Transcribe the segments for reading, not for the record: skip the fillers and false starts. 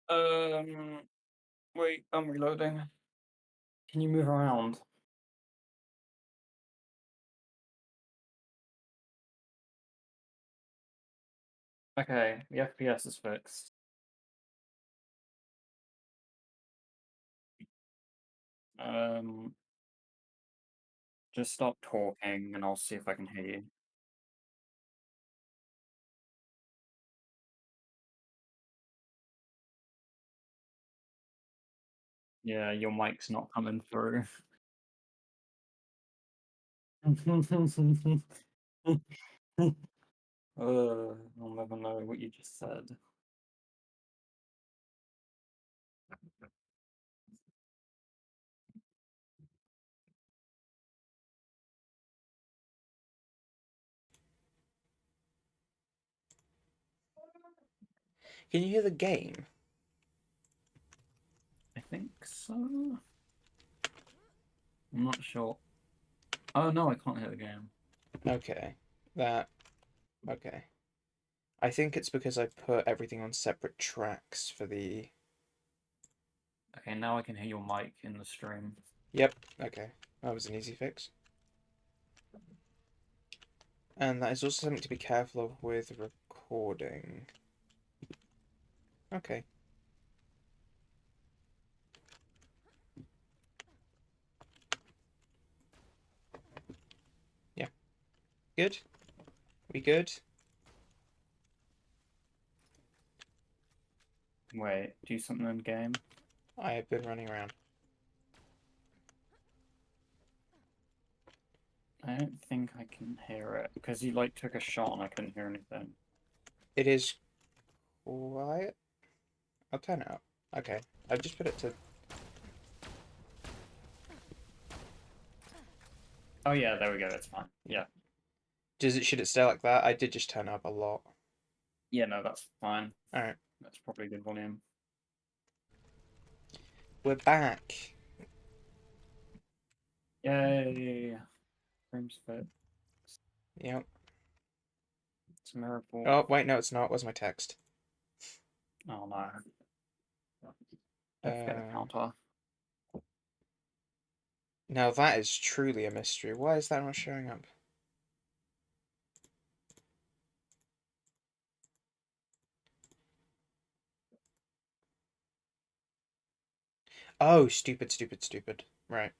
Um, wait, I'm reloading. Can you move around? Okay, the FPS is fixed. Um, just stop talking and I'll see if I can hear you. Yeah, your mic's not coming through. I'll never know what you just said. Can you hear the game? I think so. I'm not sure. Oh no, I can't hear the game. Okay. That. Okay. I think it's because I put everything on separate tracks for the. Okay, now I can hear your mic in the stream. Yep. Okay. That was an easy fix. And that is also something to be careful of with recording. Okay. Yeah. Good? We good? Wait, do something in game? I have been running around. I don't think I can hear it because you like took a shot and I couldn't hear anything. It is quiet. I'll turn it up. Okay. I've just put it to. Oh yeah, there we go. That's fine. Yeah, Should it stay like that? I did just turn it up a lot. yeah, no, that's fine. Alright. That's probably good volume. We're back. Yay! Frames fit. Yep. It's a miracle. Oh, wait, no, it's not. Where's my text? Oh no. Don't forget the Um, counter. Now that is truly a mystery. Why is that not showing up? Oh, stupid, stupid, stupid. Right.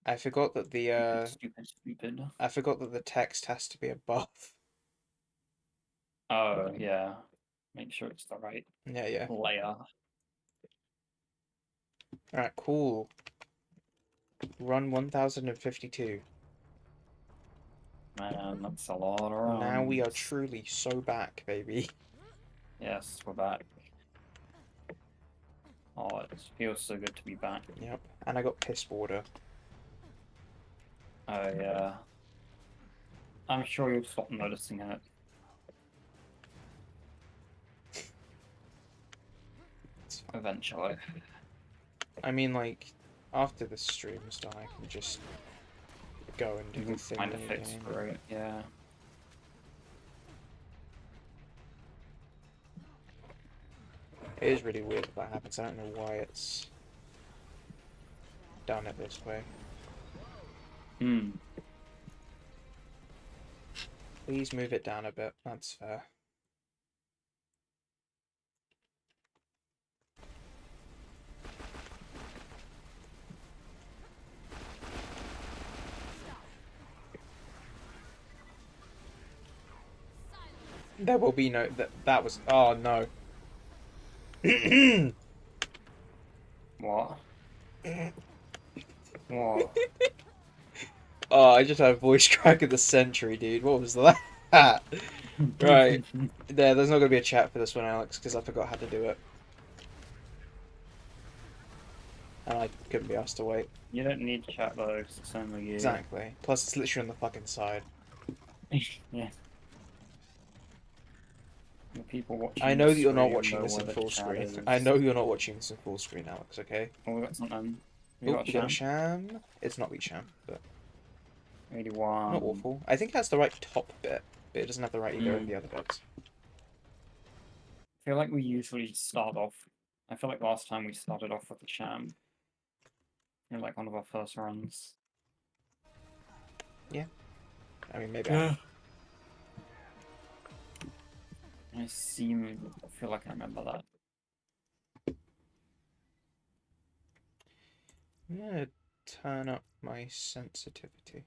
I forgot that Stupid, stupid, stupid. I forgot that the text has to be above. Oh yeah. Make sure it's the right Yeah, yeah. layer. Alright, cool. Run 1052. Man, that's a lot of Now we are runs. truly so back, baby. Yes, we're back. Oh, it feels so good to be back. Yep. And I got piss water. Oh yeah. I'm sure you'll stop noticing it. It's fine. Eventually. I mean, like, after the stream's done, I can just go and do You the can thing find a in the fix game. for it, yeah. It is really weird that happens. I don't know why it's done it this way. Hmm. Please move it down a bit. That's fair. There will be no that was oh no. What? What? Oh, I just had a voice crack of the century, dude. What was that? Right. There's not gonna be a chat for this one, Alex, because I forgot how to do it. And I couldn't be asked to wait. You don't need chat though, 'cause it's only you. Exactly. Plus, it's literally on the fucking side. Yeah. The people I watching the know that you're not stream watching know this where in the full chat screen. I is. know you're not watching this in full screen, Alex, okay? Oh, we got something. We Oh, got a we got a sham. sham. It's not the sham, but not 81. awful. I think it has the right top bit, but it doesn't have the right either of Hmm. the other bits. feel like we usually start off. I feel like last time we started off with the sham. In like one of our first runs. Yeah. I mean, maybe. Yeah. I feel like I remember that. I'm gonna turn up my sensitivity.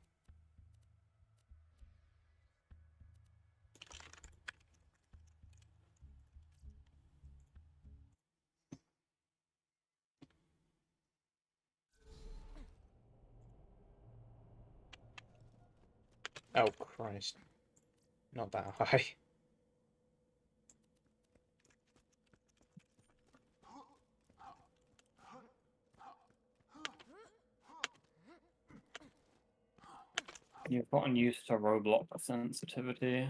Oh, Christ. Not that high. You've gotten used to Roblox sensitivity.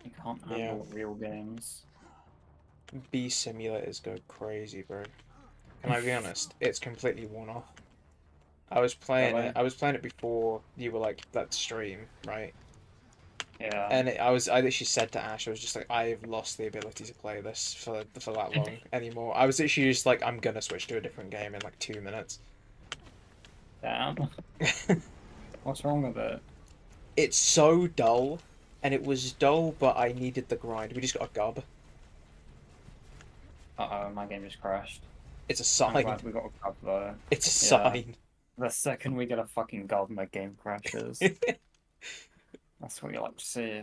You can't handle real games. Bee simulators go crazy, bro. Can I be honest? It's completely worn off. I was playing Really? it. I was playing it before you were like that stream, right? Yeah. And I literally said to Ash, I was just like, I've lost the ability to play this for that long anymore. I was literally just like, I'm gonna switch to a different game in like 2 minutes. Damn. What's wrong with it? It's so dull, and it was dull, but I needed the grind. We just got a gub. Uh-oh, my game just crashed. It's a I'm sign. glad we got a gub though. It's a Yeah. sign. The second we get a fucking gub, my game crashes. That's what you like to see.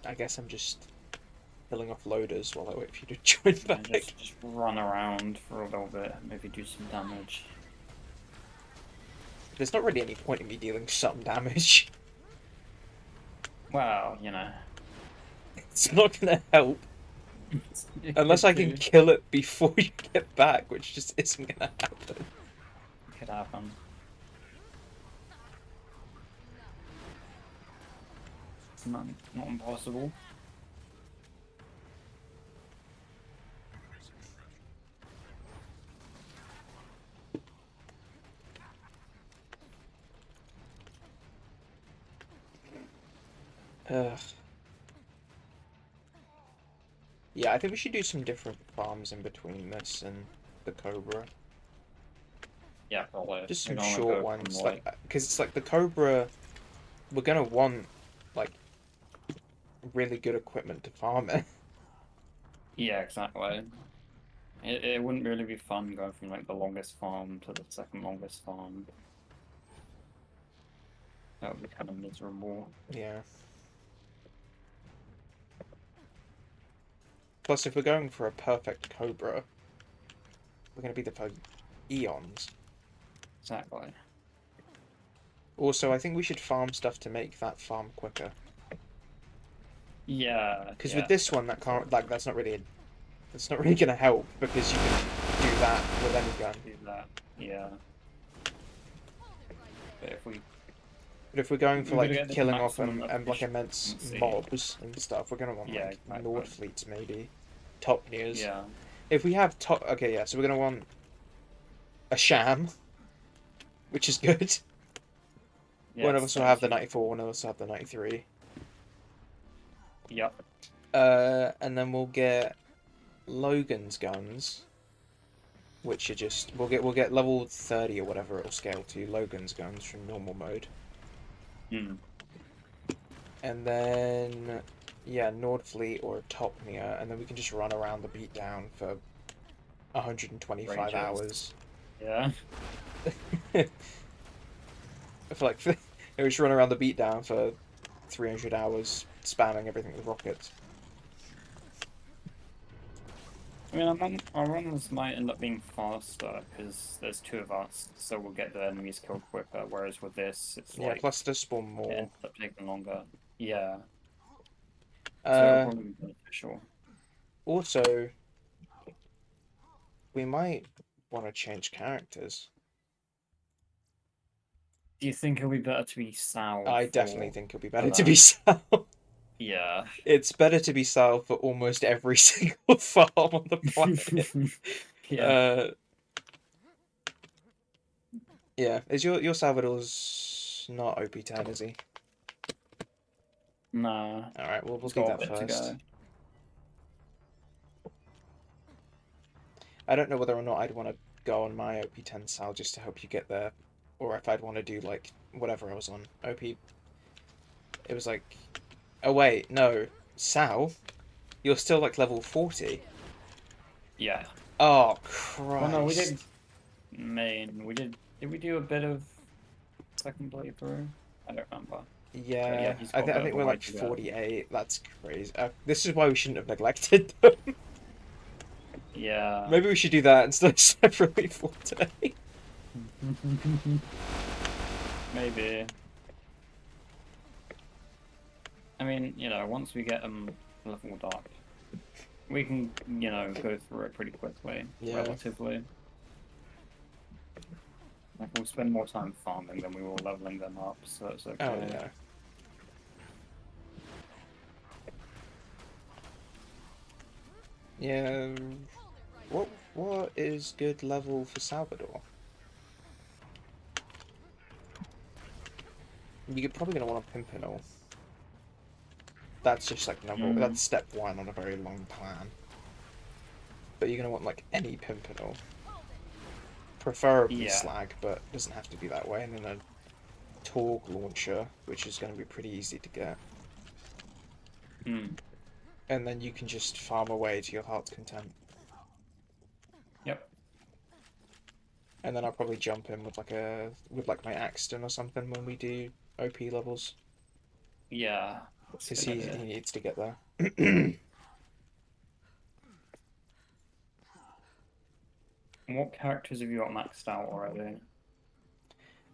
I guess I'm just killing off loaders while I wait for you to join back. Just run around for a little bit, maybe do some damage. There's not really any point in me dealing some damage. Well, you know. It's not gonna help. Unless I can kill it before you get back, which just isn't gonna happen. It could happen. It's not impossible. Ugh. Yeah, I think we should do some different farms in between this and the Cobra. Yeah, probably. Just some short go ones, from, like, because it's like the Cobra, we're gonna want, like, really good equipment to farm it. Yeah, exactly. It wouldn't really be fun going from like the longest farm to the second longest farm. That would be kind of miserable. Yeah. Plus, if we're going for a perfect Cobra, we're gonna be there for eons. Exactly. Also, I think we should farm stuff to make that farm quicker. Yeah. Because yeah. with this one, that can't, like, that's not really gonna help because you can do that with any gun. Do that. Yeah. But if we're going for like killing off and like immense efficiency. mobs and stuff, we're gonna want Yeah, like exactly. Nord fleets maybe, top nears. Yeah. If we have top, okay, yeah, so we're gonna want a sham, which is good. Yeah, One of us will have the 94, one of us will have the 93. Yep. And then we'll get Logan's guns, which are just we'll get level 30 or whatever it'll scale to. Logan's guns from normal mode. Hmm. And then yeah, Nord Fleet or a top near, and then we can just run around the beatdown for 125 Rages. hours. Yeah. I feel like it was run around the beatdown for 300 hours, spamming everything with rockets. I mean, our runs might end up being faster because there's two of us, so we'll get the enemies killed quicker. Whereas with this, it's Yeah, like plus it does spawn more. it ends up taking longer. Yeah. So it'll probably be beneficial. Also, we might want to change characters. Do you think it'll be better to be Sal? I definitely think it'll be better to be Sal. Yeah. It's better to be south for almost every single farm on the planet. Yeah. Uh, yeah. Is your Salvador's not OP10, is he? Nah. All right. Well, we'll He's do got a that bit to first. go. I don't know whether or not I'd want to go on my OP10 Sal just to help you get there, or if I'd want to do like whatever I was on. OP. It was like, oh wait, no, Sal, you're still like level 40. Yeah. Oh Well, no, we did Christ. main. Did we do a bit of second playthrough? I don't remember. But yeah, Yeah, he's I, got a th I bit of think a we're way like to go. 48. That's crazy. This is why we shouldn't have neglected them. Yeah. Maybe we should do that instead of separately for today. Maybe. I mean, once we get them leveled up, we can, go through it pretty quickly, Yeah. relatively. Like, we'll spend more time farming than we will leveling them up, so it's okay. Oh yeah. Yeah. What is good level for Salvador? You're probably gonna want a Pimpernel. That's just like that's step one on a very long plan. But you're gonna want like any Pimpernel. Preferably Yeah. Slag, but it doesn't have to be that way. And then a Torg launcher, which is gonna be pretty easy to get. And then you can just farm away to your heart's content. Yep. And then I'll probably jump in with like my Axton or something when we do OP levels. Yeah. Because he needs to get there. What characters have you got maxed out already?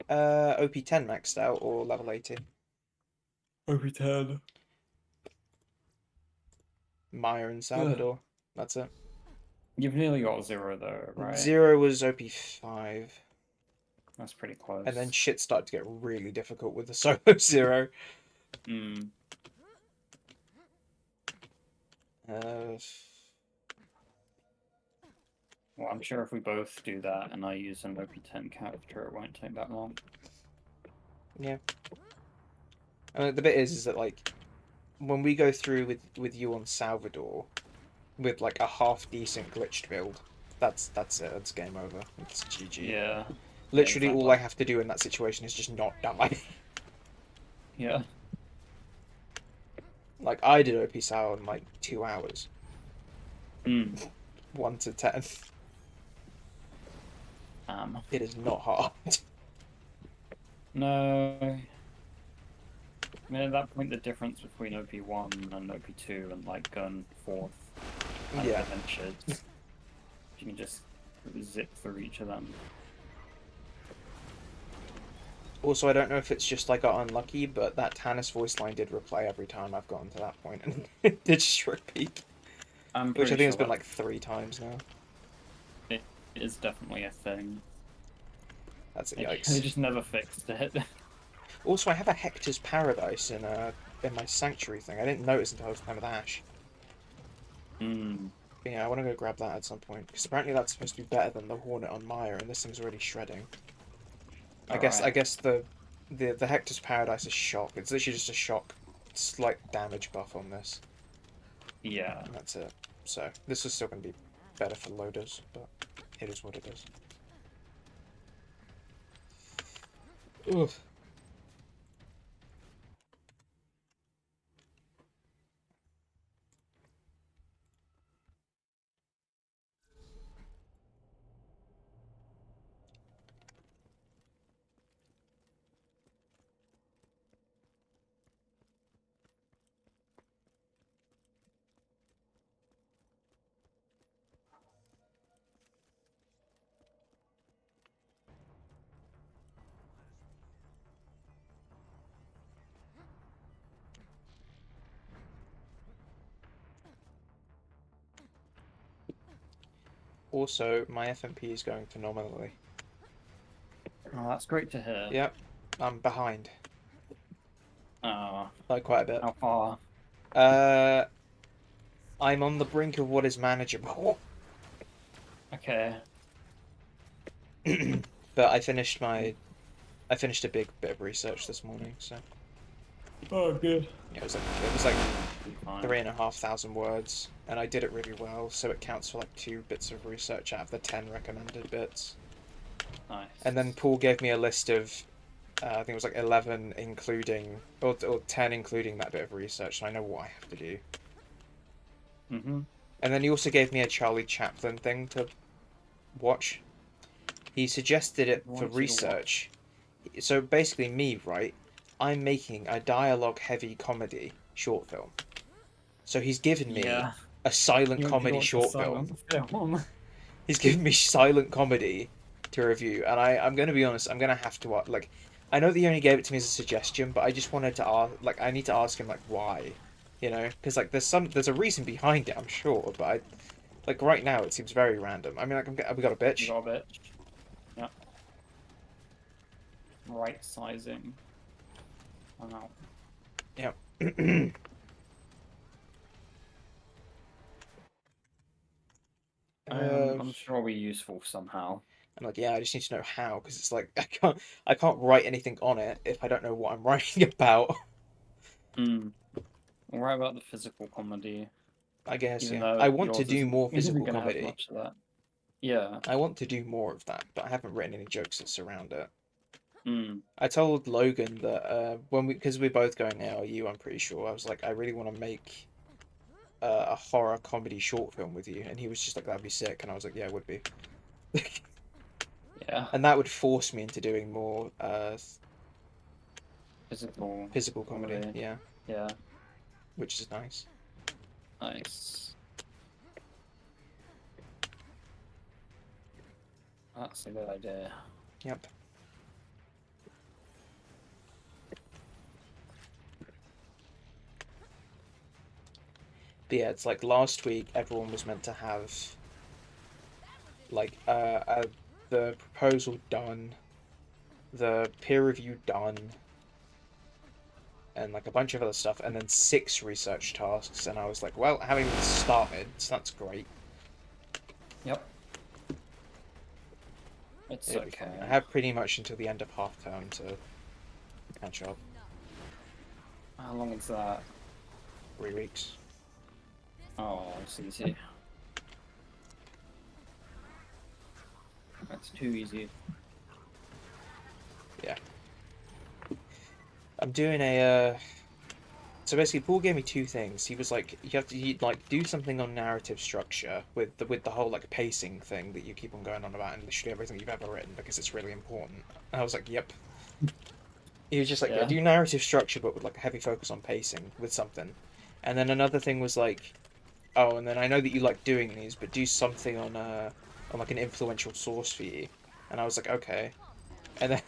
OP10 maxed out or level 80. OP10. Maya and Salvador. That's it. You've nearly got 0 though, right? 0 was OP5. That's pretty close. And then shit started to get really difficult with the solo 0. Well, I'm sure if we both do that and I use an OP10 character, it won't take that long. Yeah. The bit is that like when we go through with you on Salvador with like a half decent glitched build, that's it. That's game over. It's GG. Yeah. Literally, Yeah, all I have to do in that situation is just not die. Yeah. Like I did OP Sal in like 2 hours. 1 to 10. It is not hard. No. I mean, at that point, the difference between OP1 and OP2 and like gun 4th Yeah. adventures, you can just zip through each of them. Also, I don't know if it's just I got unlucky, but that Tannis voice line did replay every time I've gotten to that point, and it did just repeat. Which I think has been like 3 times now. It is definitely a thing. That's a They yikes. just never fixed it. Also, I have a Hector's Paradise in my Sanctuary thing. I didn't notice until I was playing with Ash. But yeah, I want to go grab that at some point, because apparently that's supposed to be better than the Hornet on Maya, and this thing's already shredding. I guess the Hector's Paradise is shock. It's literally just a shock, slight damage buff on this. Yeah. And that's it. So this is still going to be better for loaders, but it is what it is. Oof. Also, my FMP is going phenomenally. Oh, that's great to hear. Yep, I'm behind. Oh. Like quite a bit. How far? I'm on the brink of what is manageable. Okay. But I finished a big bit of research this morning, so Oh, good. yeah, it was like Fine. 3,500 words, and I did it really well, so it counts for like 2 bits of research out of the 10 recommended bits. Nice. And then Paul gave me a list of, I think it was like 11 including, or 10 including that bit of research, and I know what I have to do. Mm-hmm. And then he also gave me a Charlie Chaplin thing to watch. He suggested it for research. So basically me, right? I'm making a dialogue-heavy comedy short film. So he's given me Yeah. a silent You comedy want the short film. silent film. He's given me silent comedy to review, and I'm going to be honest, I'm going to have to, like, I know that he only gave it to me as a suggestion, but I just wanted to ask, like, I need to ask him, like, why, you know? Because, like, there's a reason behind it, I'm sure, but like, right now it seems very random. I mean, like, we got a You bitch. got a bitch. Yeah. Right sizing. Wow. Yep. I'm sure it'll be useful somehow. I'm like, yeah, I just need to know how, because it's like I can't write anything on it if I don't know what I'm writing about. Hmm. We'll write about the physical comedy, I guess, even yeah. I though want to yours do more isn't physical gonna have comedy. much of that. Yeah. I want to do more of that, but I haven't written any jokes that surround it. Hmm. I told Logan that because we're both going ARU, I'm pretty sure. I was like, I really want to make a horror comedy short film with you, and he was just like, that'd be sick, and I was like, yeah, it would be. Yeah. And that would force me into doing more Physical comedy, yeah, Yeah. which is nice. Nice. That's a good idea. Yep. But yeah, it's like last week everyone was meant to have like the proposal done, the peer review done, and like a bunch of other stuff, and then 6 research tasks, and I was like, well, I haven't even started, so that's great. Yep. It's It'll be okay. fine. I have pretty much until the end of half term to catch up. How long is that? 3 weeks. Oh, it's easy. That's too easy. Yeah. I'm doing a so basically Paul gave me 2 things. He was like, you have to like do something on narrative structure with the whole like pacing thing that you keep on going on about in literally everything you've ever written because it's really important. And I was like, yep. He was just like, yeah, do narrative structure but with like a heavy focus on pacing with something. And then another thing was like, oh, and then I know that you like doing these, but do something on like an influential source for you. And I was like, okay. And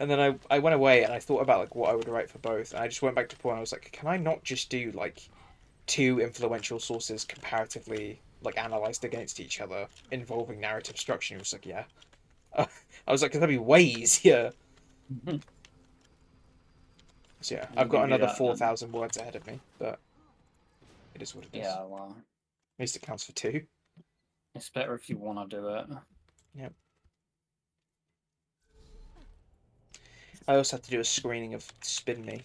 then I went away and I thought about like what I would write for both. And I just went back to Paul and I was like, can I not just do like 2 influential sources comparatively like analyzed against each other involving narrative structure? And he was like, yeah. I was like, that'd be way easier. So yeah, I've You got can do another that then. 4,000 words ahead of me, but it is what it is. Yeah, well, At least it counts for 2. it's better if you want to do it. Yep. I also had to do a screening of Spin Me.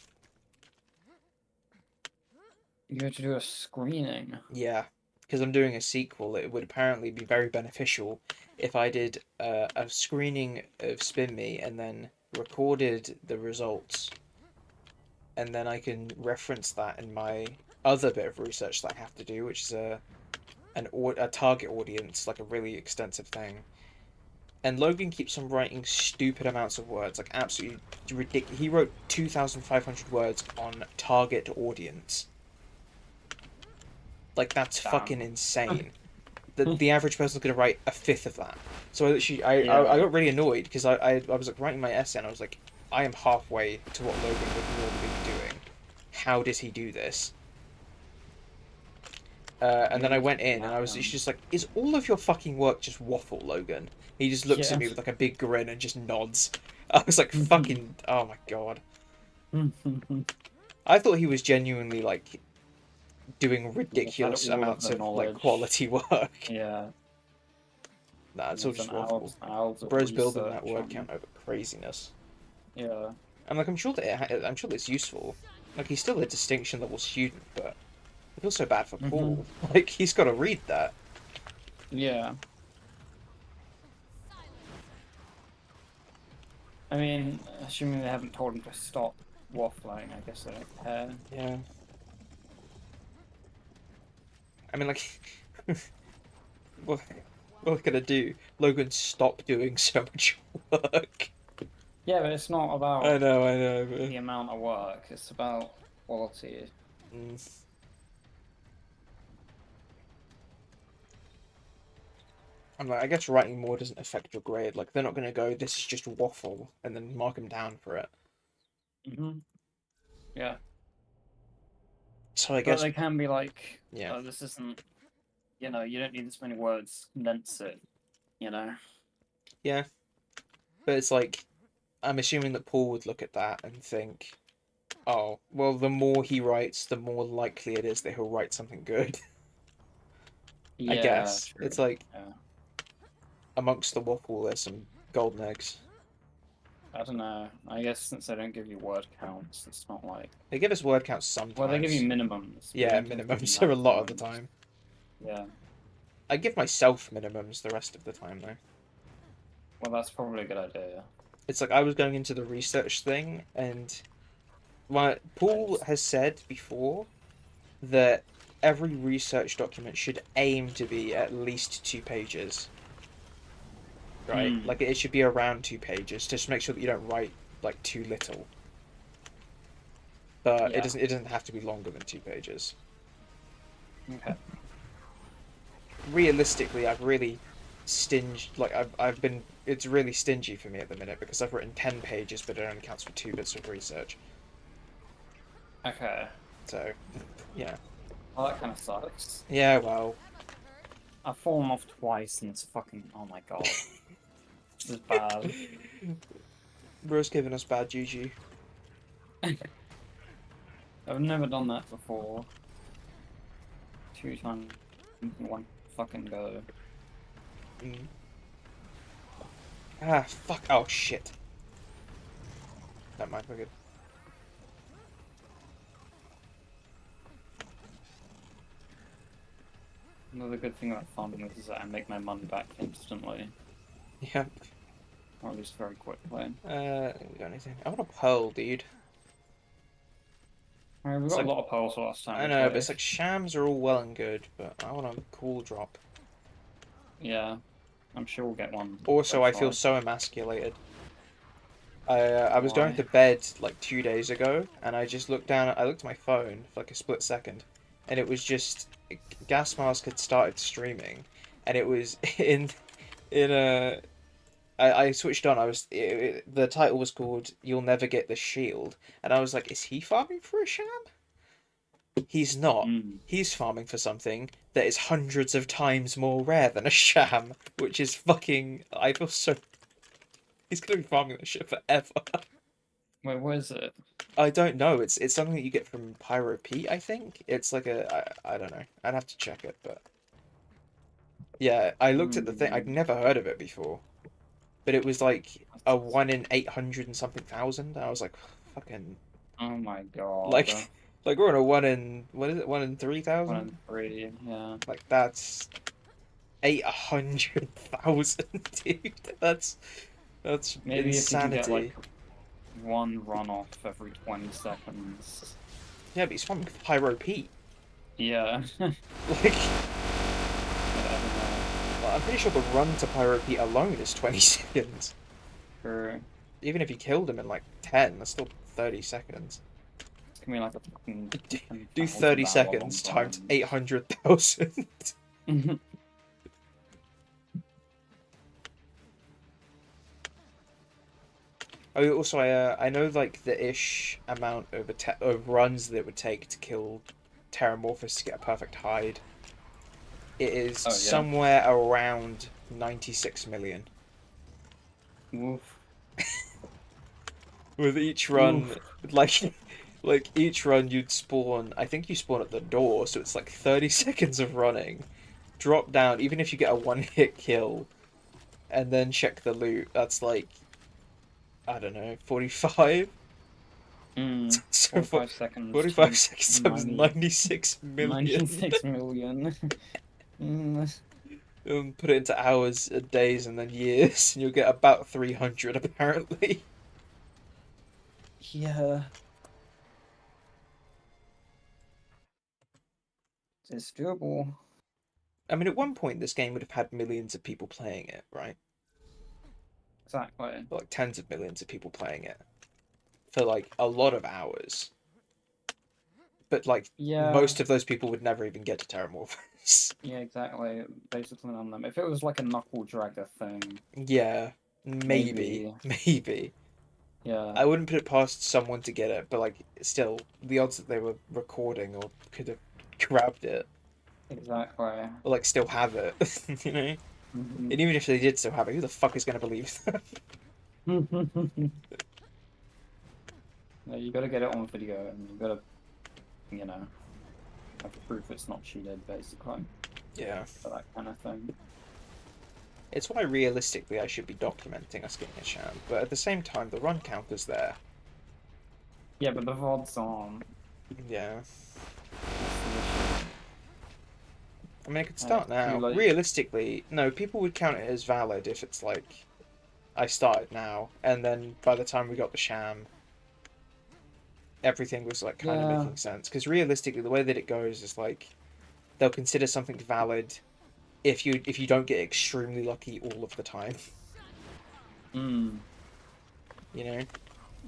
You have to do a screening. Yeah, because I'm doing a sequel. It would apparently be very beneficial if I did a screening of Spin Me and then recorded the results, and then I can reference that in my other bit of research that I have to do, which is a target audience, like a really extensive thing. And Logan keeps on writing stupid amounts of words, like absolutely ridiculous. He wrote 2,500 words on target audience. Like, that's Damn. fucking insane. The average person's going to write a fifth of that. So I literally, Yeah. I got really annoyed because I was like writing my essay and I was like, I am halfway to what Logan would normally be doing. How does he do this? And then I went in and it's just like, is all of your fucking work just waffle, Logan? He just looks at me with like a big grin and just nods. I was like, fucking, oh my god. I thought he was genuinely like doing Had ridiculous all of amounts the of like knowledge. quality work. Yeah. Nah, it's all There's just an waffle. hours of Bro's building that research word on. count over craziness. Yeah. And like I'm sure that I'm sure it's useful. Like he's still a distinction level student, but I feel so bad for Mhm. Paul. Like he's got to read that. Yeah. I mean, assuming they haven't told him to stop waffling, I guess they don't care. Yeah. I mean, like, what what are we gonna do? Logan, stop doing so much work. Yeah, but it's not I about know, but the amount of work, it's about quality. mm. I'm like, I guess writing more doesn't affect your grade. Like, they're not gonna go, this is just waffle, and then mark him down for it. Hmm. Yeah. So I But guess, they can be like, yeah, oh, this isn't, you don't need this many words, condense it, you know? yeah. But it's like, I'm assuming that Paul would look at that and think, oh, well, the more he writes, the more likely it is that he'll write something good. I Yeah, guess true. it's like Yeah. amongst the waffle, there's some golden eggs. I don't know. I guess since they don't give you word counts, it's not like. They give us word counts Well, they give you sometimes. minimums, but they Yeah, don't tend to give you minimums are a lot of the maximums. time. Yeah. I give myself minimums the rest of the time though. Well, that's probably a good idea. It's like I was going into the research thing, and Paul has said before that every research document should aim to be at least 2 pages, right? Hmm. Like it should be around 2 pages, just to make sure that you don't write like too little. But it Yeah. doesn't. It doesn't have to be longer than 2 pages. Okay. Realistically, I've really stinged. Like I've been. It's really stingy for me at the minute because I've written 10 pages, but it only counts for 2 bits of research. Okay. So, yeah. Well, that kind of sucks. Yeah, well. I've fallen off twice and it's fucking. Oh my god. This is bad. Bro's giving us bad juju. I've never done that before. 2 times in one fucking go. Mm. Ah, fuck. Oh, shit. Never mind, we're good. Another good thing about farming is that I make my money back instantly, Yeah. or at least very quickly. We got anything? I want a pearl, dude. Alright, we It's got a like, lot of pearls last time I we know, but it's played. like shams are all well and good, but I want a cool drop. Yeah, I'm sure we'll get one Also, I feel eventually. so emasculated. I was going Why? to bed like 2 days ago, and I just looked down. I looked at my phone for like a split second, and it was just Gas Mask had started streaming, and it was in a. I switched on. The title was called "You'll Never Get the Shield," and I was like, "Is he farming for a sham?" He's not. Mm. He's farming for something that is hundreds of times more rare than a sham, which is fucking. I feel so. He's gonna be farming that shit forever. Wait, what is it? I don't know. It's something that you get from Pyro Pete, I think. It's like I don't know. I'd have to check it, but yeah, I looked at the thing. I'd Mm. never heard of it before, but it was like a 1 in 800 and something thousand. And I was like, fucking Oh my god. like like we're on a 1 in what is it? 1 in 3,000? 1 in 3, yeah. Like that's 800,000, dude. That's Maybe if you can get insanity. like one runoff every 20 seconds. Yeah, but he's from Pyro Pete. Yeah. I Like. don't know. Well, I'm pretty sure the run to Pyro Pete alone is 20 seconds. True. Even if you killed him in like 10, that's still 30 seconds. It's gonna be like a fucking Do 10,000 30 hour long seconds times run. 800,000. Oh, also, I know like the ish amount of runs that it would take to kill Terramorphous to get a perfect hide. It is Oh yeah. somewhere around 96 million. Oof. With each run, Oof. like Like each run you'd spawn, I think you spawn at the door, so it's like 30 seconds of running. Drop down, even if you get a one-hit kill, and then check the loot, that's like, I don't know, 45? So 45 seconds 45 times seconds times 90, 96 million. 96 million. Mm, Put it into hours, days, and then years, and you'll get about 300 apparently. yeah. It's doable. I mean, at one point, this game would have had millions of people playing it, right? Exactly. Like tens of millions of people playing it for like a lot of hours. But like Yeah. most of those people would never even get to Terramorphous. Yeah, exactly. Basically on them. If it was like a knuckle dragger thing, Yeah, maybe, maybe. maybe. Yeah, I wouldn't put it past someone to get it, but like still, the odds that they were recording or could have grabbed it exactly. or like still have it, you know. Mhm. And even if they did still have it, who the fuck is gonna believe them? Yeah, you gotta get it on video and you gotta, you know, have proof it's not cheated, basically, Yeah. for that kind of thing. It's why realistically I should be documenting us getting a sham, but at the same time the run count is there. Yeah, but the VODs aren't. Yeah. That's the issue. I mean, I could And it's start too now. late. Realistically, no, people would count it as valid if it's like I started now, and then by the time we got the sham, everything was like kind of Yeah, making sense. Because realistically, the way that it goes is like they'll consider something valid if you don't get extremely lucky all of the time. mm. You know?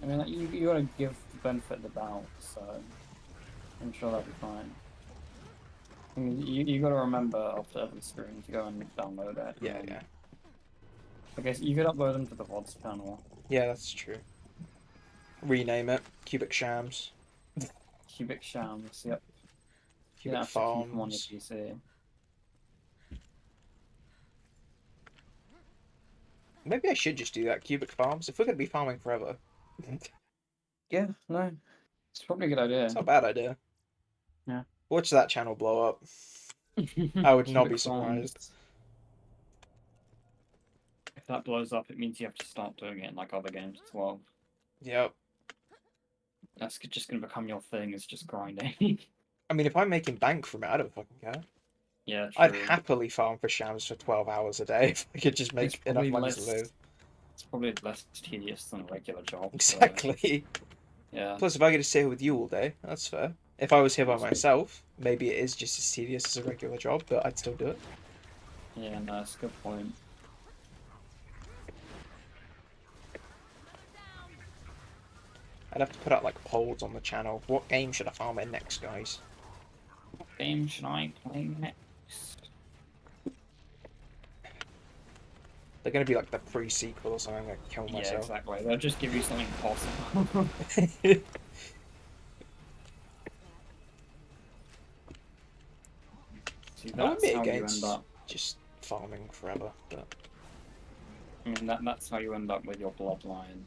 I mean, like, you gotta give the benefit of the doubt, so I'm sure that'll be fine. I mean, you gotta remember after every stream to go and download it, and Yeah, then yeah, I guess you could upload them to the VODs channel. yeah. That's true. Rename it Cubic Shams, Cubic Shams, yep. You don't Cubic have to keep them on your Farms. PC. Maybe I should just do that. Cubic Farms. If we're gonna be farming forever, it's Yeah, no, it's probably a good idea. not a bad idea. Yeah. Watch that channel blow up. I would not Cubic be surprised. Farms. If that blows up, it means you have to start doing it in like other games as well. Yep. That's just gonna become your thing. It's just grinding. I mean, if I'm making bank from it, I don't fucking care. Yeah, I'd true. happily farm for shams for 12 hours a day if I could just It's make enough probably money to less. live. It's probably less tedious than a regular job. So Exactly. yeah, Plus, if I get to stay here with you all day, that's fair. If I was here by that's, myself, maybe it is just as tedious as a regular job, but I'd still do it. yeah, no, that's a good point. I'd have to put out like polls on the channel. What game should I farm in next, guys? What game should I play next? They're gonna be like the pre-sequel or something, like kill Yeah, myself. exactly. They'll just give you something possible. See, I wouldn't that's be how you end against up. just farming forever, but I mean, that's how you end up with your bloodline.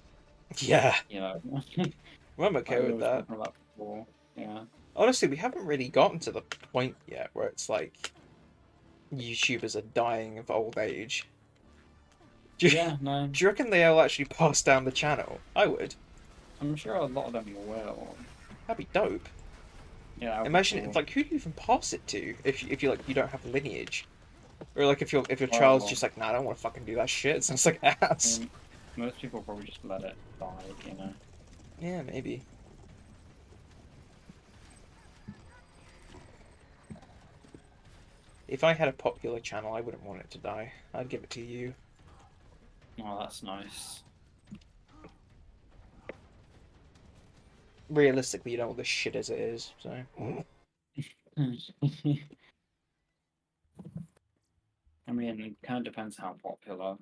yeah, You know, I'm like okay we with were that. talking about before. Yeah. Honestly, we haven't really gotten to the point yet where it's like YouTubers are dying of old age. Do you, Yeah, no, do you reckon they'll actually pass down the channel? I would. I'm sure a lot of them will. That'd be dope. Yeah, that would be Imagine cool. like who do you even pass it to if you like you don't have lineage, or like if your child's Well, just like nah, I don't want to fucking do that shit. It sounds like I ass. mean, most people probably just let it die, you know. Yeah, maybe. If I had a popular channel, I wouldn't want it to die. I'd give it to you. Oh, that's nice. Realistically, you know what this shit as it is, so. I mean, it kind of depends how popular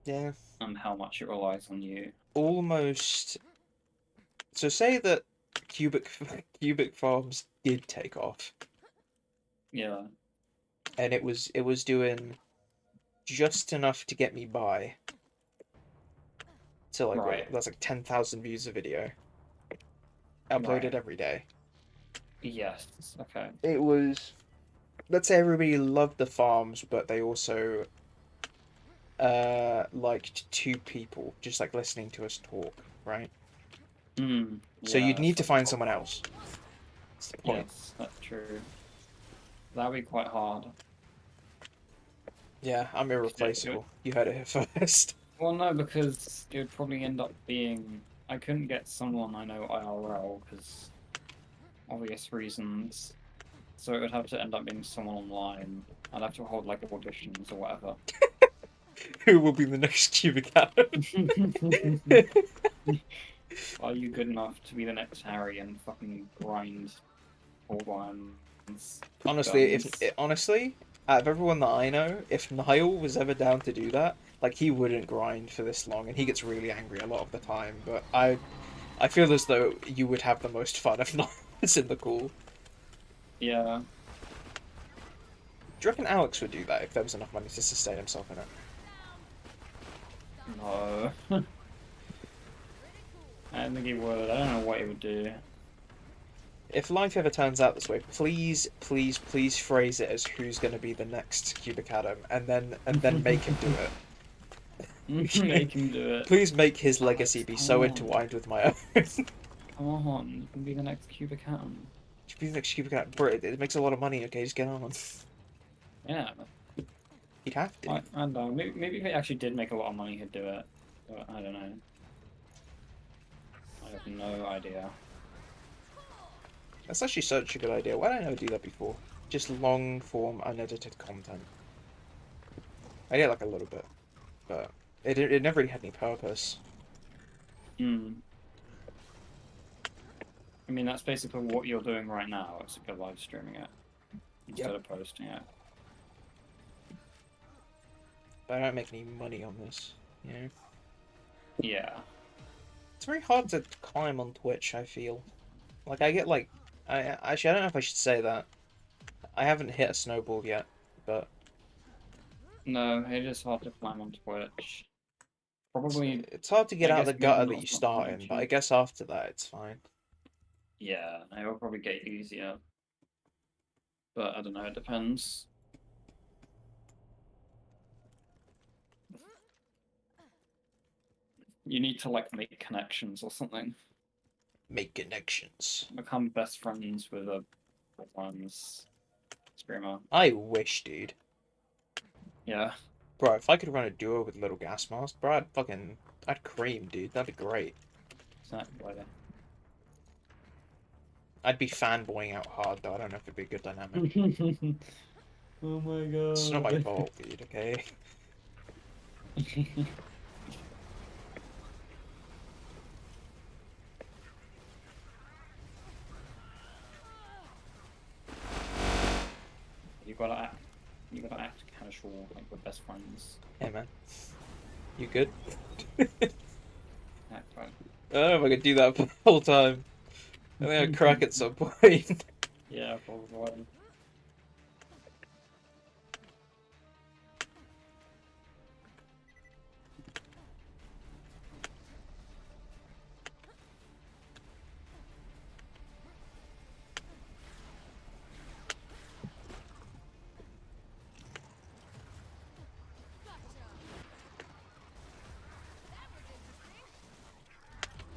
Yeah. and how much it relies on you. Almost. So say that cubic cubic farms did take off, Yeah, and it was doing just enough to get me by. So like what, right. that's like 10,000 views a video. uploaded Right. every day. Yes. Okay. It was, let's say everybody loved the farms, but they also liked two people, just like listening to us talk, right? So you'd Yeah. need to So, find someone else. That's the point. yes, that's true. That'd be quite hard. Yeah, I'm irreplaceable. You heard it here first. Well, no, because it would probably end up being I couldn't get someone I know IRL because obvious reasons. So it would have to end up being someone online. I'd have to hold like auditions or whatever. Who will be the next CubicAtom? Are you good enough to be the next Harry and fucking grind old ones, Honestly, guns? honestly, out of everyone that I know, if Niall was ever down to do that, like he wouldn't grind for this long, and he gets really angry a lot of the time. But I feel as though you would have the most fun if Niall was in the call. Yeah. Do you reckon Alex would do that if there was enough money to sustain himself in it? No. I don't think he would. I don't know what he would do. If life ever turns out this way, please, please, please phrase it as who's going to be the next CubicAtom, and then make him do it. Make him do it. Please make his legacy Alex, be come so on. intertwined with my own. Come on. You can be the next CubicAtom. To be the next CubicAtom, bro, it makes a lot of money. Okay, just get on. Yeah. He'd have to. I don't know. Maybe if he actually did make a lot of money, he'd do it. But I don't know. I have no idea. That's actually such a good idea. Why didn't I do that before? Just long form, unedited content. I did like a little bit, but it never really had any purpose. Hmm. I mean, that's basically what you're doing right now, except you're live streaming it instead of posting it. But I don't make any money on this, you know? Yeah. It's very hard to climb on Twitch, I feel. Like, I get like... actually, I don't know if I should say that. I haven't hit a snowball yet, but... No, it is hard to climb on Twitch. Probably, It's hard to get I out of guess the maybe gutter that not you so much on start in, but I YouTube. guess after that, it's fine. Yeah, it will probably get easier. But I don't know, it depends. You need to like make connections or something. Make connections. Become best friends with a one's streamer. I wish, dude. Yeah. Bro, if I could run a duo with Little Gas Mask, bro, I'd cream, dude. That'd be great. Exactly. I'd be fanboying out hard, though. I don't know if it'd be a good dynamic. Oh my god. It's not my fault, dude, okay? You gotta act casual, like we're best friends. Hey, man. You good? Act like, I don't know if I could do that for the whole time. I think I'd crack at some point. yeah, probably.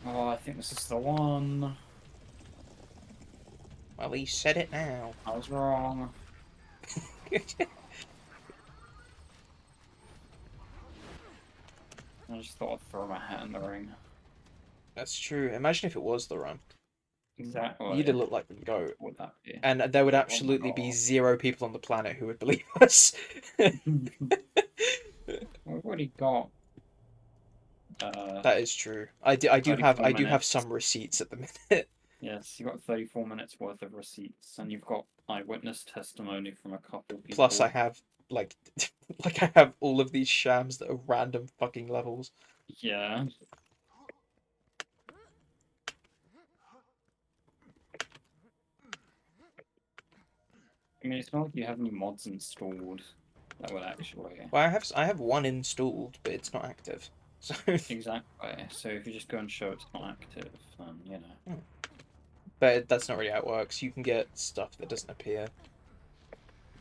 Oh, I think this is the one. Well, he said it now. I was wrong. I just thought I'd throw my hat in the ring. That's true. Imagine if it was the run. Exactly. You'd look like the goat. What would that be? And there would Oh my absolutely be God. 0 people on the planet who would believe us. We've already got. That is true. I do have 34 have minutes. some receipts at the minute. Yes, you've got 34 minutes worth of receipts, and you've got eyewitness testimony from a couple people. Plus, I have like I have all of these shams that are random fucking levels. Yeah. I mean, it's not like you have any mods installed that would actually. Well, I have one installed, but it's not active. So Exactly. So if you just go and show it's not active, then you know. But that's not really how it works. You can get stuff that doesn't appear.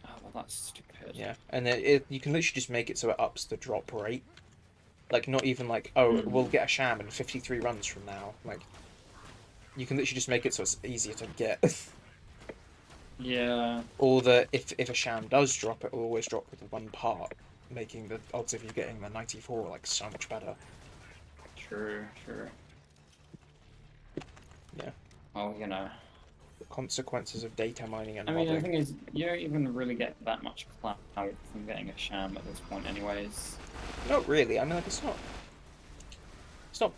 Oh, well, that's stupid. Yeah, and you can literally just make it so it ups the drop rate. Like, not even like, oh, we'll get a sham in 53 runs from now. Like, you can literally just make it so it's easier to get. Yeah. Or that if a sham does drop, it will always drop with one part, making the odds of you getting the 94 like so much better. True. True. Yeah. Oh, you know. The consequences of data mining and I mean, the modding. thing is, you don't even really get that much clout from getting a sham at this point, anyways. Not really. I mean, like, it's not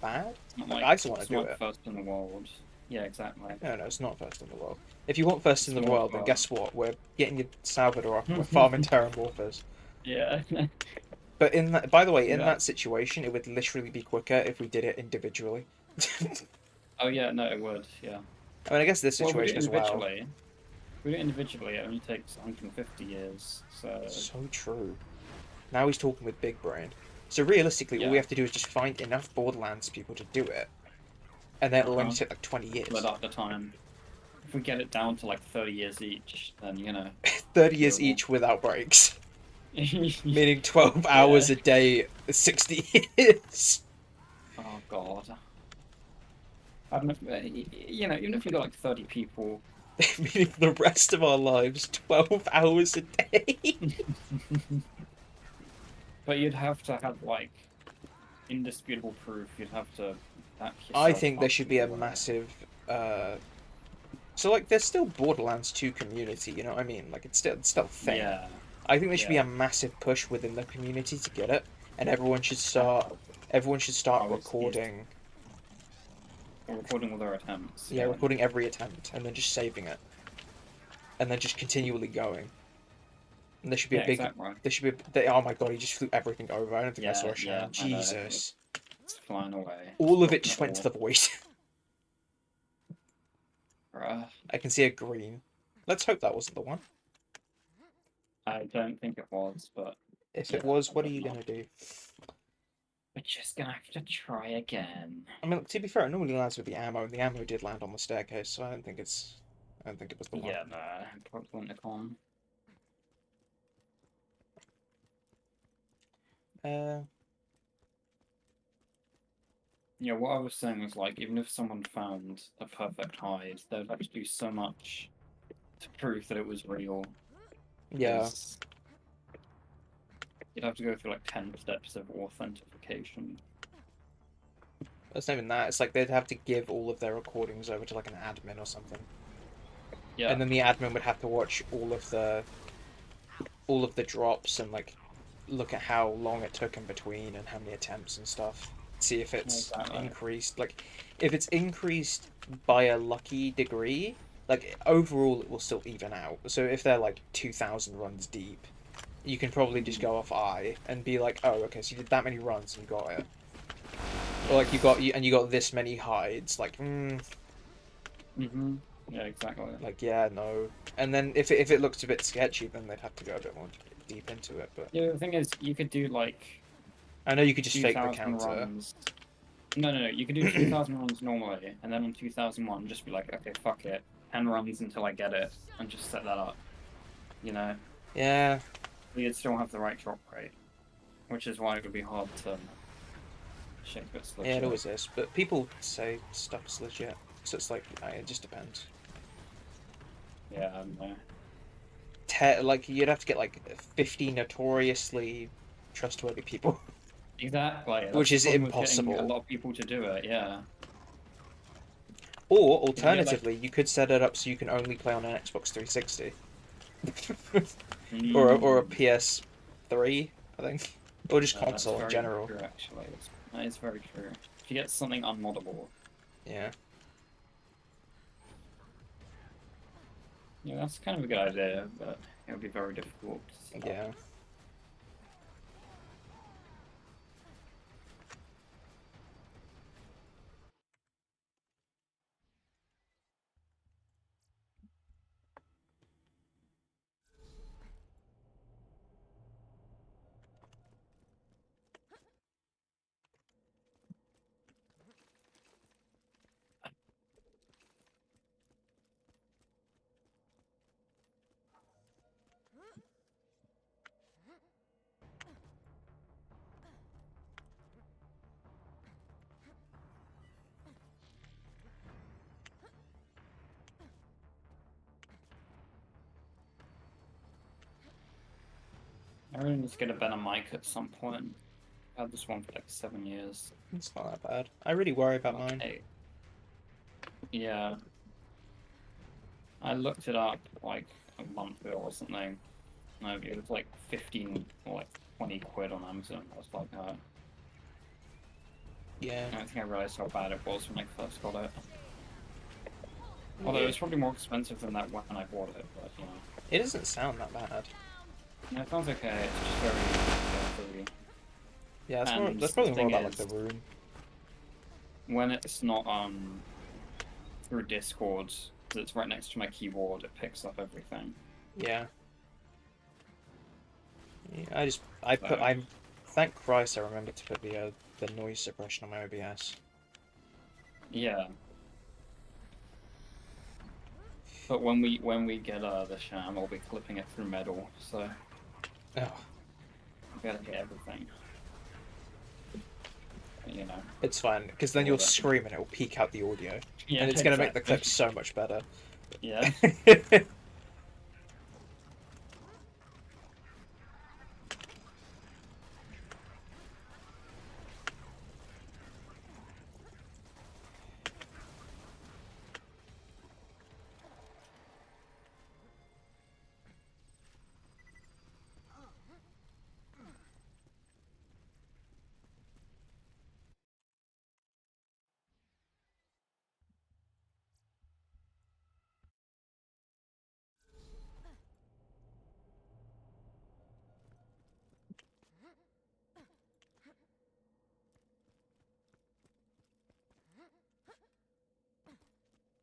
bad. It's not Like, like I just want to it's do not it. first in the world. Yeah, exactly. No, it's not first in the world. If you want first in It's the more world, then of guess what? We're getting your Salvador up. We're farming Terramorphers. yeah. But in that, by the way, in Yeah. that situation, it would literally be quicker if we did it individually. Oh yeah, no, it would. Yeah. I mean, I guess this Well, if we do situation it as well. individually, it only takes 150 years. So So true. Now he's talking with big brain. So realistically, all we yeah. have to do is just find enough Borderlands people to do it, and then it'll only Uh-huh. take like 20 Split years. up the time. If we get it down to like 30 years each, then 30 years doable. each without breaks, meaning 12 Yeah. hours a day, 60 years. Oh God. I don't know. Even if you got like 30 people. Meaning for the rest of our lives, 12 hours a day. But you'd have to have like indisputable proof. You'd have to back I yourself think there up should be a either way. massive. So, like, there's still Borderlands 2 community, you know what I mean? Like, it's still a thing. Yeah. I think there should be Yeah. a massive push within the community to get it, and everyone should Uh, start. Everyone should start oh, it's recording. recording all their attempts. Yeah, Yeah. recording every attempt, and then just saving it, and then just continually going. And there should be a Yeah. big. Exactly. There should be. Oh my god, he just flew everything over. I don't think I saw Yeah. a Yeah. sham. I know. Jesus. It's flying away. It's All of it dropping just it went to all. the void. Bruh. I can see a green. Let's hope that wasn't the one. I don't think it was, but If yeah, it was, I what are don't you know. gonna do? We're just gonna have to try again. I mean, to be fair, it normally lands with the ammo, and the ammo did land on the staircase, so I don't think it's. I don't think it was the one. Yeah, no, probably wouldn't have gone. Uh, Yeah, what I was saying was like, even if someone found a perfect hide, they'd have to do so much to prove that it was real. yeah. Because you'd have to go through like 10 steps of authentication. It's not even that. It's like they'd have to give all of their recordings over to like an admin or something, Yeah, and then the admin would have to watch all of the drops and like look at how long it took in between and how many attempts and stuff. See if it's exactly. increased. Like, if it's increased by a lucky degree, like overall it will still even out. So if they're like 2,000 runs deep, you can probably just go off I and be like, oh, okay, so you did that many runs and you got it. Or like you got this many hides. Like, Mm-hmm. Yeah, exactly. like yeah, no. And then if it looks a bit sketchy, then they'd have to go a bit more deep into it. But Yeah, the thing is, you could do like I know you could just fake the 2,000 counter. runs. No. You could do 2,000 runs normally, and then on 2001, just be like, okay, fuck it. 10 runs until I get it, and just set that up. You know? Yeah, You'd still have the right drop rate. Which is why it would be hard to check if it's yeah, legit. it always is. But people say stuff's legit, so it's like it just depends. Yeah, I don't know. Like you'd have to get like 50 notoriously trustworthy people, Exactly. That's which the is problem with getting a impossible. lot of people to do it, yeah. Or If you get, like, alternatively, you could set it up so you can only play on an Xbox 360 or a mm, PS3, I think, or just that's console in very general. true, actually. That is very true. If you get something unmoddable, Yeah. yeah, that's kind of a good idea, but it would be very difficult to set up. Yeah. I really need to get a better mic at some point. I had this one for like 7 years. It's not that bad. I really worry about Like mine. 8. Yeah. I looked it up like a month ago or something. No, it was like 15 or like 20 quid on Amazon. I was like, Yeah. I don't think I realized how bad it was when I first got it. Although Yeah. it's probably more expensive than that when I bought it, but you know. It doesn't sound that bad. No, it sounds okay. It's just very carefree. Yeah, And that's the probably more thing about like is, the room. when it's not through Discord, 'cause it's right next to my keyboard, it picks up everything. Yeah. Yeah, So, thank Christ I remembered to put the noise suppression on my OBS. yeah. But when we get the sham, I'll be clipping it through metal, so Oh, we gotta get everything. You know. it's fine, because then All you'll of it. scream and it'll peak out the audio. Yeah, And it's gonna make the exactly. clip so much better. Yeah.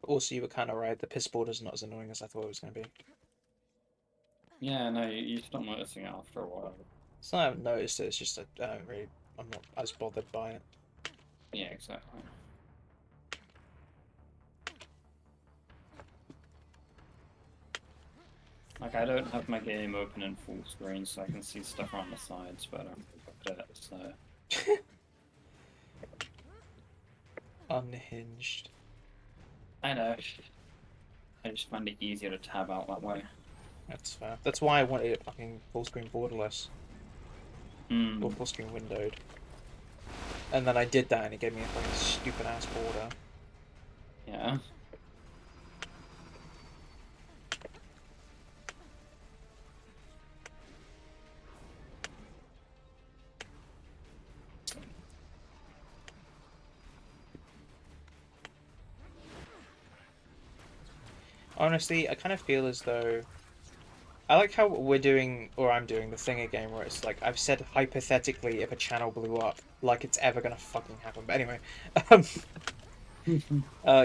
Also, you were kind of right, the piss border's not as annoying as I thought it was gonna be. Yeah, no, you stop noticing it after a while. So I haven't noticed it, it's just I'm not as bothered by it. Yeah, exactly. Like, I don't have my game open in full screen, so I can see stuff around the sides, but I don't look at it, so... Unhinged. I know. I just find it easier to tab out that way. That's fair. That's why I wanted it fucking full screen borderless. Mm. Or full screen windowed. And then I did that and it gave me a fucking stupid ass border. Yeah. Honestly, I kind of feel as though I like how we're doing, or I'm doing, the thing again where it's like I've said hypothetically if a channel blew up, like it's ever gonna fucking happen. But anyway, um,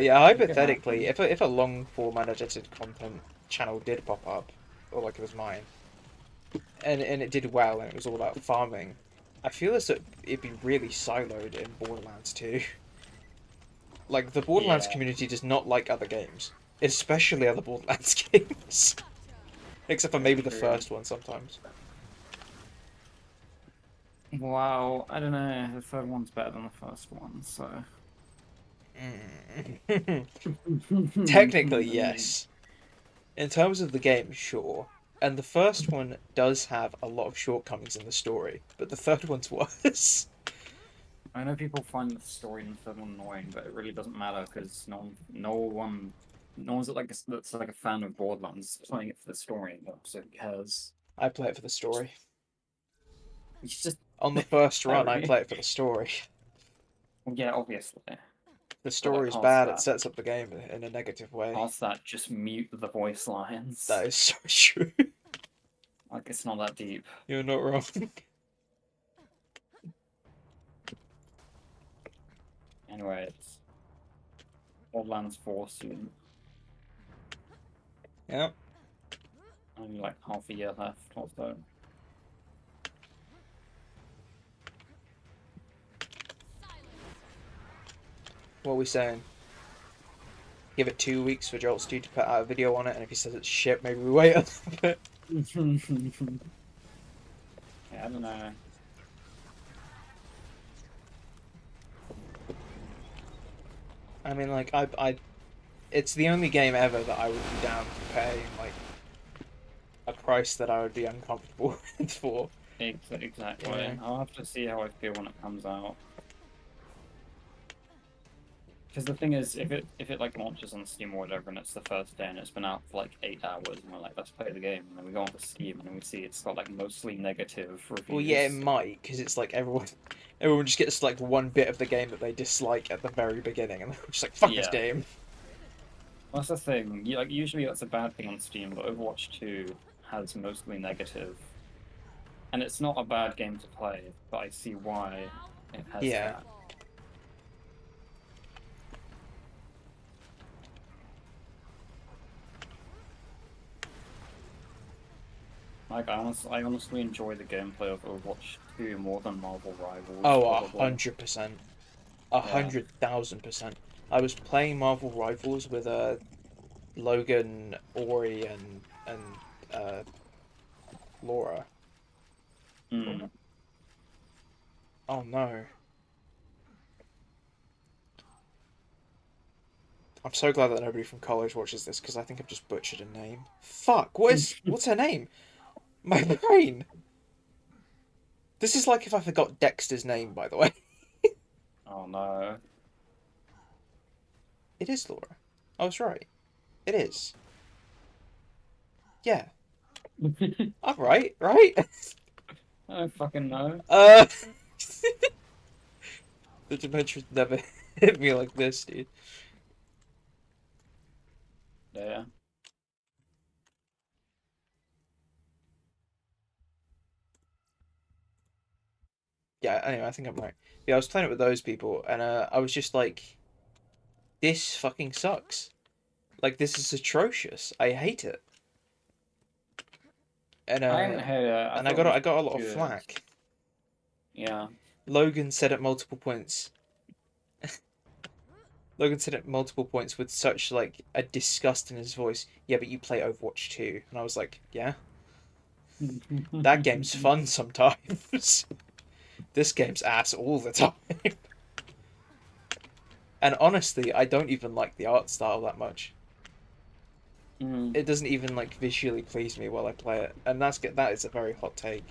yeah, hypothetically, if a long form unedited content channel did pop up, or like it was mine, and it did well and it was all about farming, I feel as though it'd be really siloed in Borderlands 2. Like the Borderlands Yeah. community does not like other games, especially other Borderlands games. Except for maybe the True. first one sometimes. Wow, I don't know. The third one's better than the first one, so... Technically, yes. In terms of the game, sure. And the first one does have a lot of shortcomings in the story, but the third one's worse. I know people find the story in the third one annoying, but it really doesn't matter because no one's that's like a fan of Borderlands playing it for the story, so who cares? I play it for the story. It's just On the first run, I Harry. play it for the story. Well, yeah, obviously. The But like story's bad, it sets up the game in a negative way. past that, just mute the voice lines. That is so true. Like it's not that deep. You're not wrong. Anyway, it's Borderlands 4 soon. Yep. Only like half a year left or so. What are we saying? Give it 2 weeks for Jolt Stu to put out a video on it, and if he says it's shit, maybe we wait a little bit. Yeah, I don't know. I mean, like, it's the only game ever that I would be down for paying, like, price that I would be uncomfortable with for. Exactly. Yeah. I'll have to see how I feel when it comes out. Because the thing is, if it like launches on Steam or whatever, and it's the first day and it's been out for like 8 hours, and we're like, let's play the game, and then we go onto Steam and we see it's got like mostly negative Well, yeah, it reviews. might, because it's like everyone just gets like one bit of the game that they dislike at the very beginning, and they're just like, fuck this Yeah. game. That's the thing. Like usually that's a bad thing on Steam, but Overwatch 2 has mostly negative, and it's not a bad game to play, but I see why it has Yeah. that. Like I honestly enjoy the gameplay of Overwatch 2 more than Marvel Rivals, Oh, probably. 100%. Yeah. 100,000%. I was playing Marvel Rivals with Logan, Ori, and uh, Laura. Mm. Oh no. I'm so glad that nobody from college watches this, because I think I've just butchered a name. Fuck, what's her name? My brain! This is like if I forgot Dexter's name, by the way. Oh no. It is Laura. I was right. It is. Yeah. I'm right, right? I don't fucking know. Uh, the dementia's never hit me like this, dude. Yeah. Yeah, anyway, I think I'm right. Yeah, I was playing it with those people, and I was just like, this fucking sucks. Like, this is atrocious. I hate it. And I haven't heard it. I and I thought it got was I got a lot of good. flack. Yeah. Logan said at multiple points. Logan said at multiple points with such like a disgust in his voice. Yeah, but you play Overwatch 2, and I was like, yeah, that game's fun sometimes. This game's ass all the time. And honestly, I don't even like the art style that much. Mm. It doesn't even like visually please me while I play it, and that is a very hot take.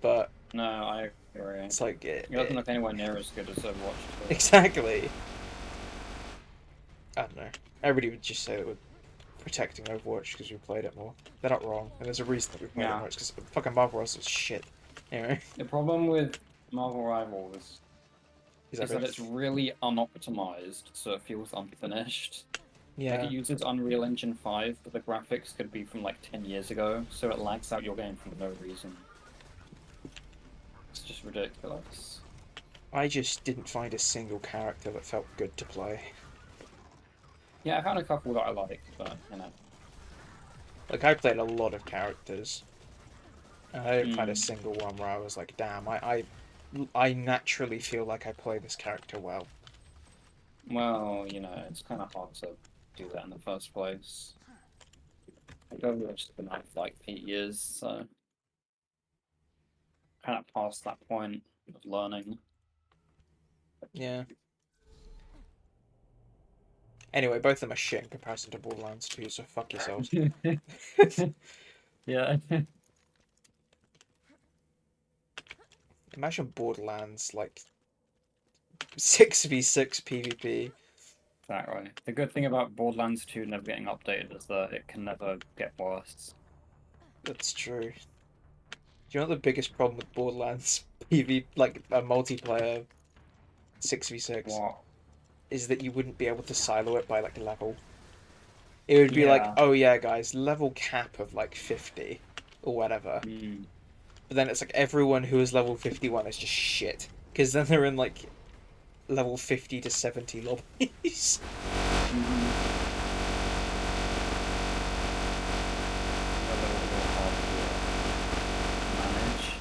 But No, I agree. it's like It doesn't look anywhere near as good as Overwatch 2. exactly. I don't know. Everybody would just say that we're protecting Overwatch because we played it more. They're not wrong, and there's a reason that we played it Yeah. more. It's because fucking Marvel Rivals is shit. Anyway, The problem with Marvel Rivals is is that everybody... it's really unoptimized, so it feels unfinished. Like, Yeah, it uses Unreal Engine 5, but the graphics could be from like 10 years ago, so it lags out your game for no reason. It's just ridiculous. I just didn't find a single character that felt good to play. Yeah, I found a couple that I liked, but, you know. Like, I played a lot of characters, and I didn't find a Mm. single one where I was like, damn, I naturally feel like I play this character well. Well, you know, it's kind of hard to do that in the first place. I've Overwatch's been out for like 8 years, so kind of past that point of learning. Yeah. Anyway, both of them are shit in comparison to Borderlands 2, so fuck yourselves. Yeah. Imagine Borderlands, like, 6v6 PvP. Exactly. The good thing about Borderlands 2 never getting updated is that it can never get worse. That's true. Do you know what the biggest problem with Borderlands PV, like a multiplayer 6v6, What? is that you wouldn't be able to silo it by like level. It would be like, Yeah. oh yeah, guys, level cap of like 50 or whatever. Mm. But then it's like everyone who is level 51 is just shit. Because then they're in like level 50 to 70 lobbies. Mm-hmm. Manage.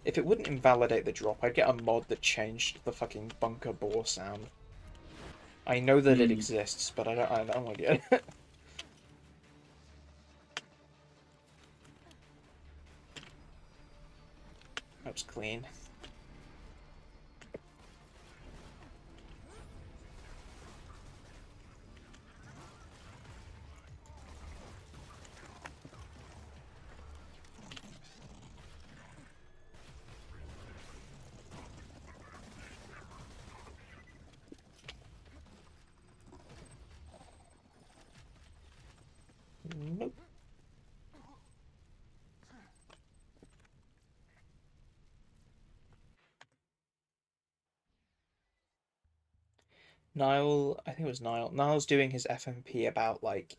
If it wouldn't invalidate the drop, I'd get a mod that changed the fucking bunker bore sound. I know that it Mm. exists, but I don't want to get it. That was clean. Niall, I think it was Niall. Niall's doing his FMP about like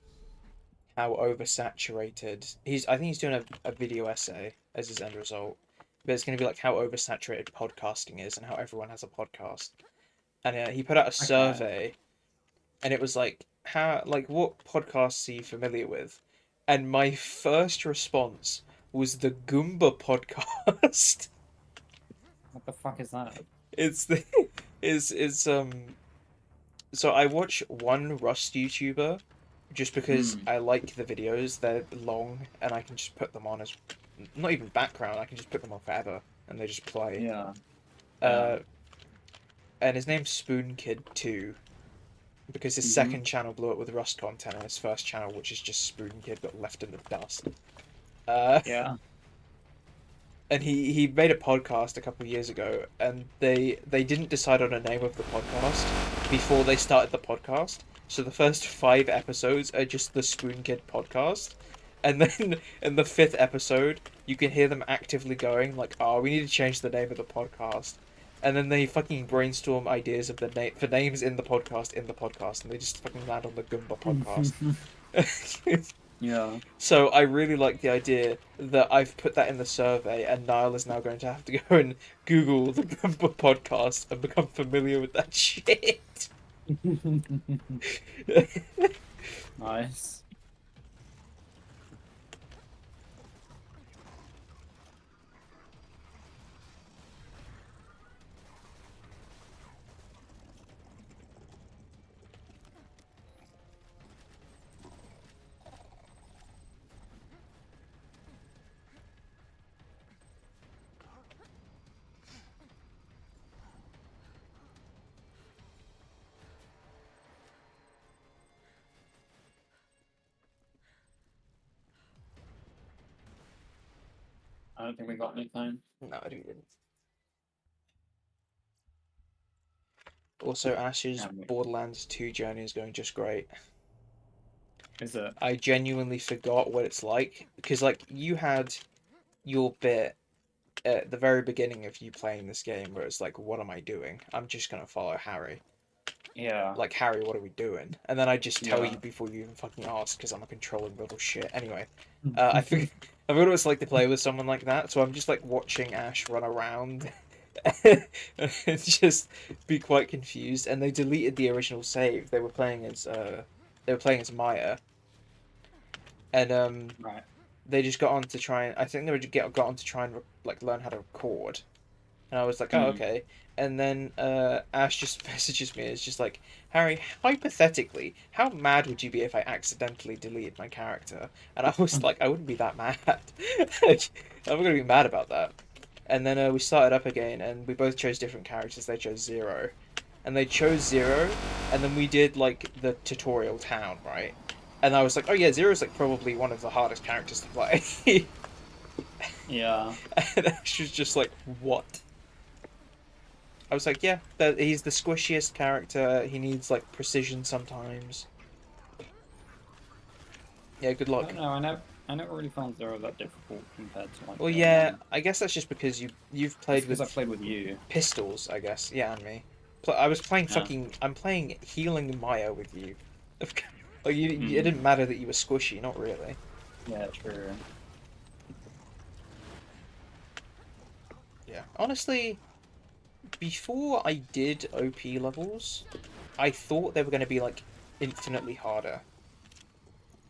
how oversaturated I think he's doing a video essay as his end result. But it's going to be like how oversaturated podcasting is and how everyone has a podcast. And he put out a Okay. survey, and it was like what podcasts are you familiar with? And my first response was the Goomba podcast. What the fuck is that? It's the it's so I watch one Rust YouTuber just because Hmm. I like the videos. They're long and I can just put them on as not even background. I can just put them on forever and they just play. Yeah. Yeah. Uh, and his name's Spoon Kid 2 because his Mm-hmm. second channel blew up with Rust content and his first channel, which is just Spoon Kid, got left in the dust. Uh, Yeah. and he made a podcast a couple of years ago, and they didn't decide on a name of the podcast before they started the podcast. So the first 5 episodes are just the Spoon Kid podcast, and then in the 5th episode, you can hear them actively going like, "Oh, we need to change the name of the podcast." And then they fucking brainstorm ideas of the name for names in the podcast, and they just fucking land on the Goomba podcast. Yeah. So I really like the idea that I've put that in the survey, and Niall is now going to have to go and Google the Goomba podcast and become familiar with that shit. Nice. I don't think we got anything. No, I didn't. Also, Ash's Yeah, Borderlands 2 journey is going just great. is it? I genuinely forgot what it's like because, like, you had your bit at the very beginning of you playing this game where it's like, what am I doing? I'm just gonna follow Harry. Yeah. Like, Harry, what are we doing? And then I just tell Yeah. you before you even fucking ask because I'm a controlling little shit. Anyway, I think I forgot what it's like to play with someone like that, so I'm just like watching Ash run around and just be quite confused. And they deleted the original save. They were playing as Maya, and Right. they just got on to try and I think they were got on to try and like learn how to record. And I was like, oh, Hmm. okay. And then Ash just messages me. It's just like, Harry, hypothetically, how mad would you be if I accidentally deleted my character? And I was like, I wouldn't be that mad. Like, I'm not going to be mad about that. And then we started up again, and we both chose different characters. They chose Zero. And they chose Zero, and then we did, like, the tutorial town, right? And I was like, oh yeah, Zero's, like, probably one of the hardest characters to play. Yeah. And Ash was just like, what? I was like, yeah, that he's the squishiest character. He needs like precision sometimes. Yeah, good I luck. don't know. I never really found Zero that difficult compared to like Well, the other yeah, one. I guess that's just because you've It's played because I with played with you. pistols, I guess. Yeah, and me. I was playing Yeah. I'm playing healing Maya with you. Like it Hmm. didn't matter that you were squishy, not really. Yeah. True. Yeah. Honestly, before I did OP levels, I thought they were going to be like infinitely harder.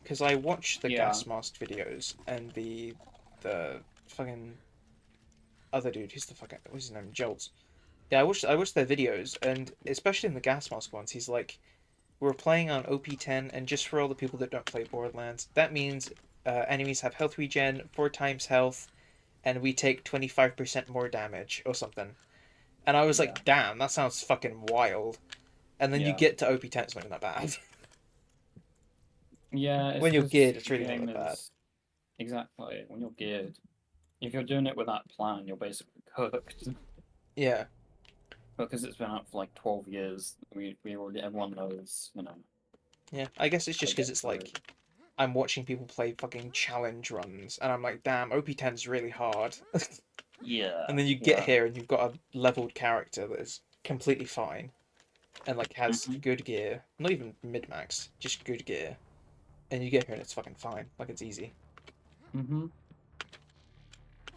Because I watched the Yeah. gas mask videos and the fucking other dude, who's the fucking what's his name, Jolts. Yeah, I watched their videos, and especially in the gas mask ones, he's like, we're playing on OP10, and just for all the people that don't play Borderlands, that means enemies have health regen, 4 times health, and we take 25% more damage or something. And I was Yeah. like, damn, that sounds fucking wild. And then you Yeah. get to OP10, it's not even that bad. Yeah. It's When you're because geared, it's the really not game that bad. is exactly when you're geared. If you're doing it with that plan, you're basically cooked. Yeah, Because it's been out for like 12 years, we already everyone knows, yeah. I guess it's how to just because get it's through. like I'm watching people play fucking challenge runs, and I'm like, damn, OP10's really hard. Yeah, And then you get yeah, here and you've got a leveled character that is completely fine. and like has good gear, not even mid-max, just good gear, and you get here and it's fucking fine. Like it's easy.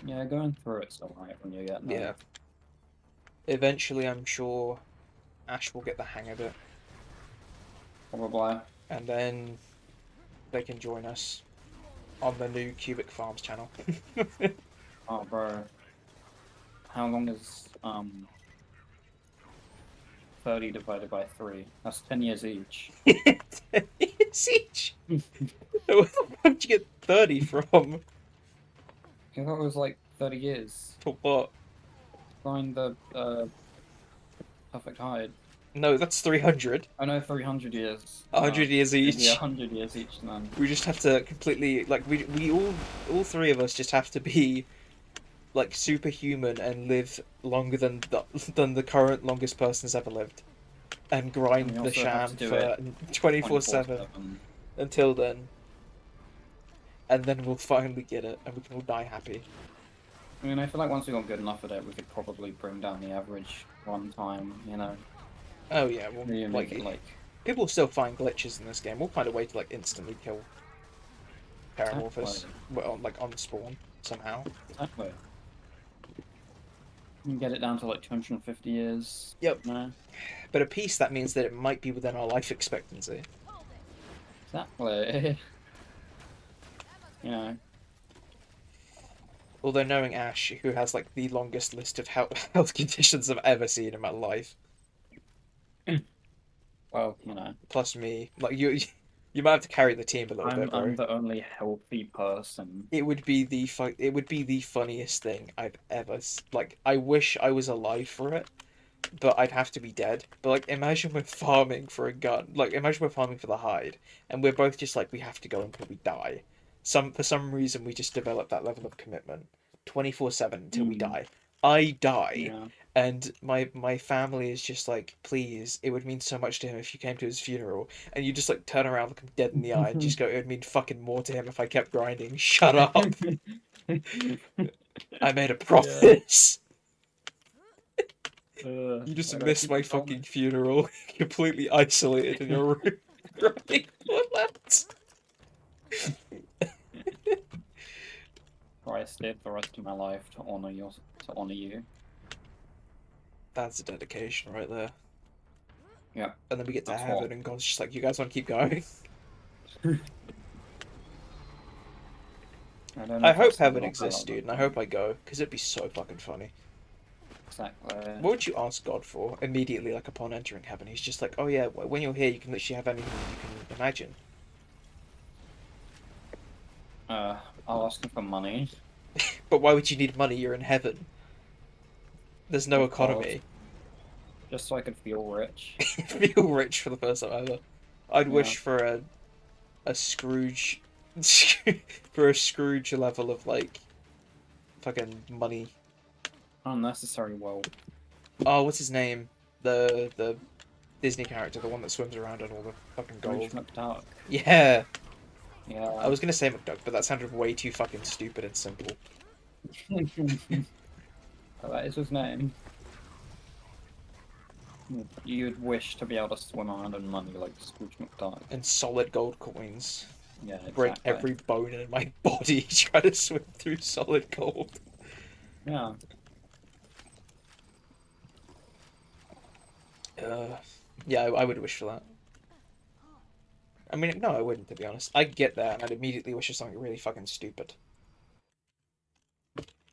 Yeah, going through it's alright when you get there. Yeah. Eventually, I'm sure Ash will get the hang of it, Probably. and then they can join us on the new Cubic Farms channel. Oh, bro. How long is 30 divided by 3? That's 10 years each. 10 years each. Where the fuck did you get 30 from? I thought it was like 30 years. For what? Find the perfect hide. No, that's 300. I know 300 years. 100 years It'd be each. 100 years each then. We just have to completely like we all three of us just have to be like superhuman and live longer than the current longest person's ever lived, and grind And we the also have sham to do for it 24/7 until then, and then we'll finally get it and we can all die happy. I mean, I feel like once we got good enough at it, we could probably bring down the average run time, you know? Oh yeah, well, Maybe make it like... people will still find glitches in this game. We'll find a way to like instantly kill Paramorphous, well, like on spawn somehow. Exactly. You can get it down to like 250 years. Yep. No. But at peace, that means that it might be within our life expectancy. Exactly. You know. Although knowing Ash, who has like the longest list of health conditions I've ever seen in my life, Well, you know. plus me, like you might have to carry the team a little bit, bro. I'm the only healthy person. It would be the funniest thing I've ever like. I wish I was alive for it, but I'd have to be dead. But like, imagine we're farming for a gun. Like, imagine we're farming for the hide, and we're both just like, we have to go until we die. For some reason, we just develop that level of commitment, 24/7 until we die. I die, Yeah. and my family is just like, please, it would mean so much to him if you came to his funeral, and you just like turn around, look him dead in the eye, and just go, it would mean fucking more to him if I kept grinding. Shut up. I made a promise. You just missed my fucking funeral, completely isolated in your room, grinding Borderlands. I stayed the rest of my life to honor you. That's a dedication right there. Yeah. And then we get to heaven, and God's just like, you guys want to keep going? I hope heaven exists, dude, and I hope I go, because it'd be so fucking funny. Exactly. What would you ask God for immediately, like upon entering heaven? He's just like, oh yeah, when you're here, you can literally have anything you can imagine. I'll ask him for money. But why would you need money? You're in heaven. There's no economy. Just so I could feel rich. Feel rich for the first time ever. I'd wish for a Scrooge, for a Scrooge level of like, fucking money. Unnecessary wealth. Oh, what's his name? The Disney character, the one that swims around in all the fucking gold. McDuck. Yeah. Yeah. I was gonna say McDuck, but that sounded way too fucking stupid and simple. Oh, that is his name. You'd wish to be able to swim around in money like Scrooge McDuck. And solid gold coins. Yeah, exactly. Break every bone in my body trying to swim through solid gold. Yeah. Yeah, I would wish for that. I mean, no, I wouldn't, to be honest. I'd get there, and I'd immediately wish for something really fucking stupid.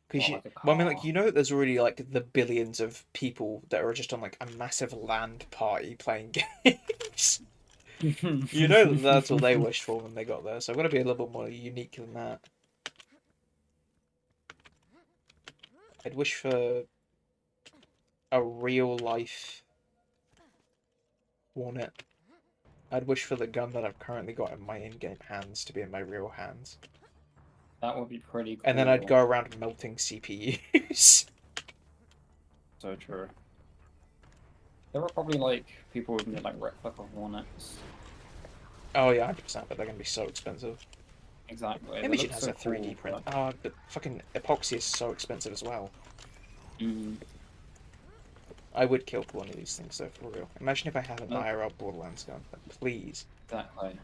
Because well, I mean, like, you know that there's already, like, the billions of people that are just on, like, a massive land party playing games. You know that that's what they wished for when they got there, so I've got to be a little bit more unique than that. I'd wish for a real-life Hornet. I'd wish for the gun that I've currently got in my in-game hands to be in my real hands. That would be pretty cool. And then I'd go around melting CPUs. So true. There are probably, like, people who need, like, replica Hornets. Oh yeah, 100%, but they're gonna be so expensive. Exactly. Imagine has a 3D print. Oh, but fucking epoxy is so expensive as well. I would kill for one of these things though, for real. Imagine if I had an Oh. IRL Borderlands gun. Like, please. Exactly.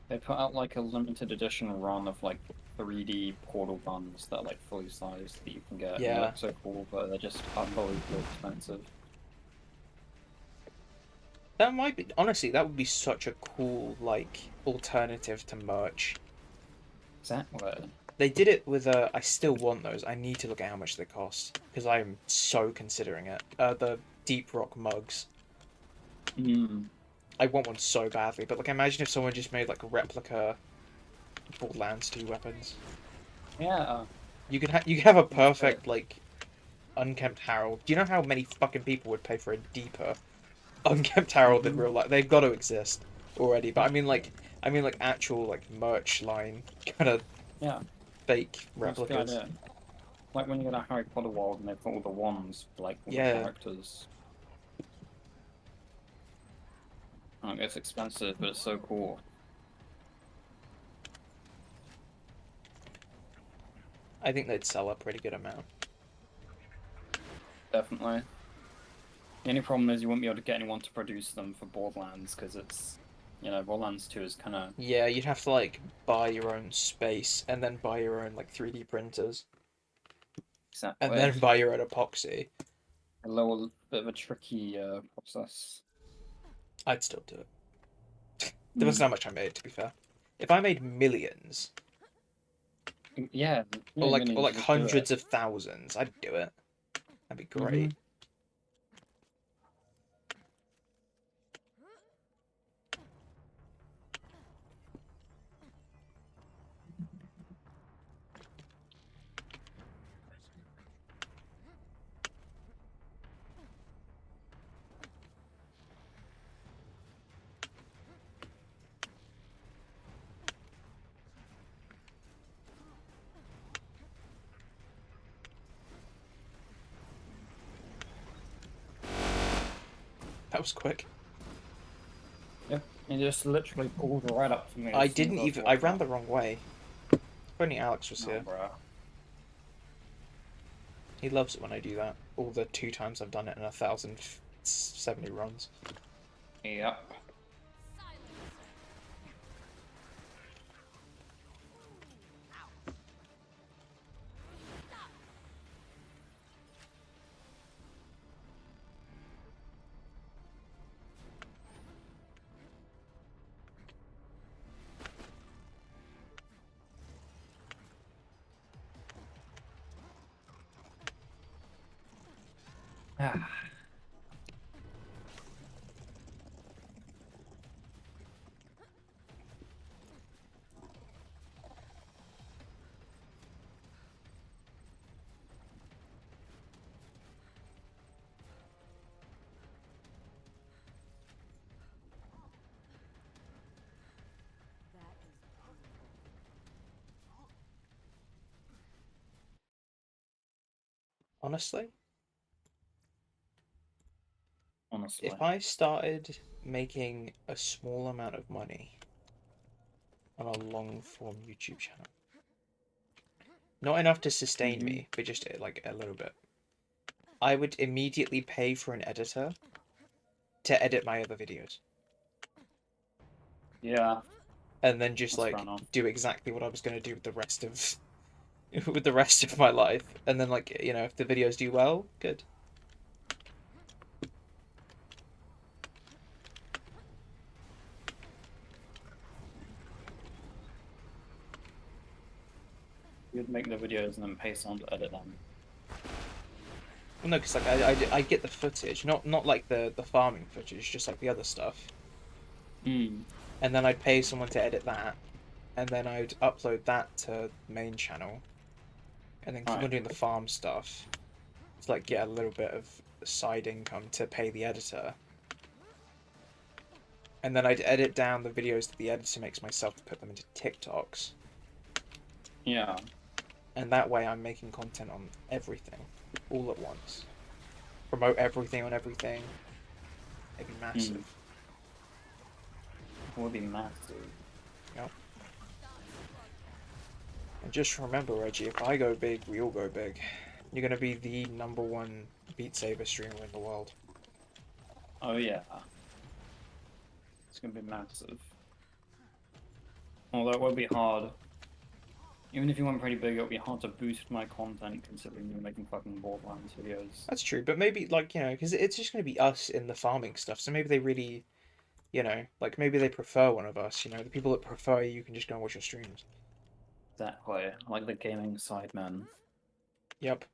They put out like a limited edition run of like 3D portal guns that are like fully sized that you can get. And they Yeah. look so cool, but they're just unbelievably expensive. That might be, honestly, that would be such a cool, like, alternative to merch. Exactly. They did it with, I still want those. I need to look at how much they cost, because I'm so considering it. The Deep Rock mugs. Mm. I want one so badly, but, like, imagine if someone just made, like, replica Borderlands 2 weapons. Yeah. You could have a perfect, like, unkempt Harold. Do you know how many fucking people would pay for a deeper unkempt Harold in real life? They've got to exist already, but I mean like actual like merch line kind of Yeah. fake That's a good replicas. idea. Like when you go to Harry Potter World and they've got all the wands for like all the Yeah, characters. It's expensive, but it's so cool. I think they'd sell a pretty good amount. Definitely. The only problem is you won't be able to get anyone to produce them for Borderlands because it's, Borderlands 2 is kind of... Yeah, you'd have to like buy your own space and then buy your own like 3D printers and Exactly. then buy your own epoxy. A little bit of a tricky process. I'd still do it. Depends on how much I made, to be fair. If I made millions, Yeah, or like millions, just do hundreds it. of thousands, I'd do it. That'd be great. That was quick. Yep, he just literally pulled right up to me. I didn't even. I ran the wrong way. If only Alex was here. Bruh. He loves it when I do that. All the 2 times I've done it in 1,070 runs. Yep. Ah. Honestly, Honestly. if I started making a small amount of money on a long form YouTube channel, not enough to sustain me, but just like a little bit, I would immediately pay for an editor to edit my other videos. Yeah. And then just That's like do exactly what I was gonna do with the rest of with the rest of my life. And then like, if the videos do well, good. You'd make the videos and then pay someone to edit them. Well, no, because like I get the footage, not like the farming footage, just like the other stuff. Mm. And then I'd pay someone to edit that, and then I'd upload that to main channel, and then keep on doing the farm stuff to like get a little bit of side income to pay the editor. And then I'd edit down the videos that the editor makes myself to put them into TikToks. Yeah. And that way I'm making content on everything, all at once. Promote everything on everything. It'd be massive. It would be massive. Yep. And just remember, Reggie, if I go big, we all go big. You're gonna be the #1 Beat Saber streamer in the world. Oh yeah. It's gonna be massive. Although it will be hard. Even if you went pretty big, it would be hard to boost my content considering you're making fucking Borderlands videos. That's true, but maybe, like, you know, because it's just going to be us in the farming stuff, so maybe they really, you know, like, maybe they prefer one of us, you know, the people that prefer you can just go and watch your streams. Exactly. Like the gaming sidemen. Yep.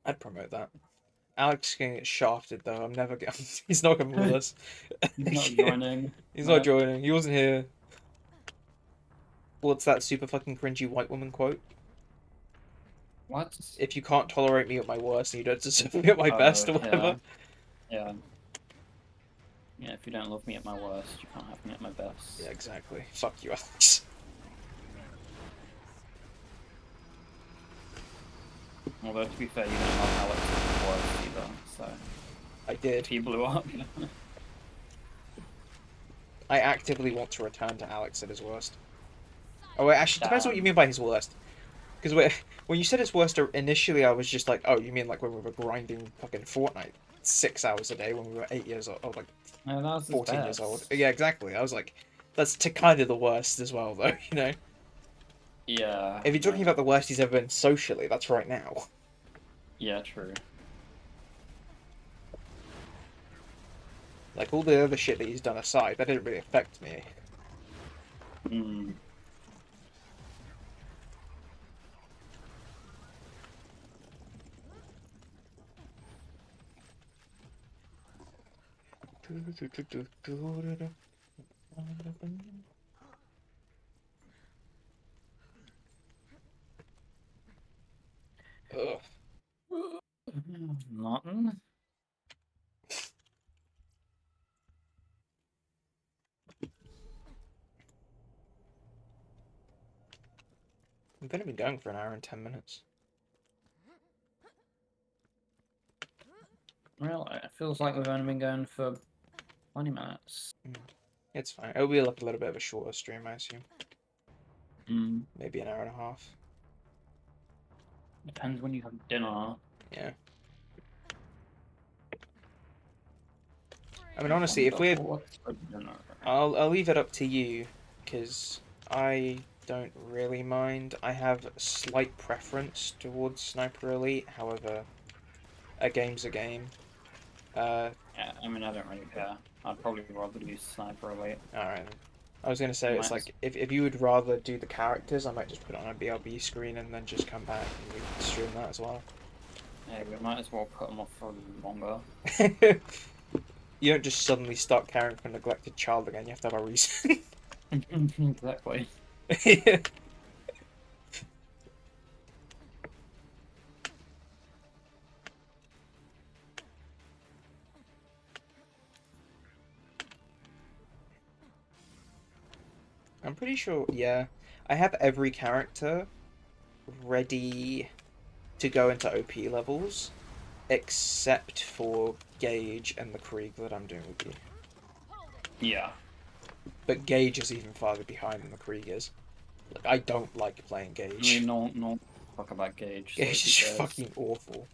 I'd promote that. Alex can get shafted, though. I'm never getting... He's not coming with us. He's not joining. He's not joining. He wasn't here. What's that super fucking cringy white woman quote? What? If you can't tolerate me at my worst, then you don't deserve me at my best, or whatever. Yeah. Yeah, if you don't love me at my worst, you can't have me at my best. Yeah, exactly. Fuck you, Alex. Although, to be fair, you don't have Alex at the worst either, so... I did. He blew up. I actively want to return to Alex at his worst. Oh, wait, actually, depends what you mean by his worst. Because when you said his worst, initially I was just like, oh, you mean like when we were grinding fucking Fortnite 6 hours a day when we were 8 years old, or like No, that was 14 years old. Yeah, exactly. I was like, that's kind of the worst as well, though, you know? Yeah. If you're talking about the worst he's ever been socially, that's right now. Yeah, true. Like, all the other shit that he's done aside, that didn't really affect me. Hmm. Ugh. Nothing? We've only been going for an hour and 10 minutes. Well, it feels like we've only been going for 20 minutes. It's fine. It'll be like a little bit of a shorter stream, I assume. Hmm. Maybe an hour and a half. Depends when you have dinner. Yeah. I mean, honestly, if we're... I'll leave it up to you, because I don't really mind. I have a slight preference towards Sniper Elite, however, a game's a game. Yeah, I mean, I don't really care. I'd probably rather do Sniper Elite. Alright. I was going to say, it's like, if you would rather do the characters, I might just put it on a BRB screen and then just come back and we can stream that as well. Yeah, we might as well put them off for longer. You don't just suddenly start caring for a neglected child again, you have to have a reason. Exactly. I'm pretty sure, yeah. I have every character ready to go into OP levels, except for Gage and the Krieg that I'm doing with you. Yeah. But Gage is even farther behind than the Krieg is. Like, I don't like playing Gage. I mean, no talk about Gage. Gage is fucking awful.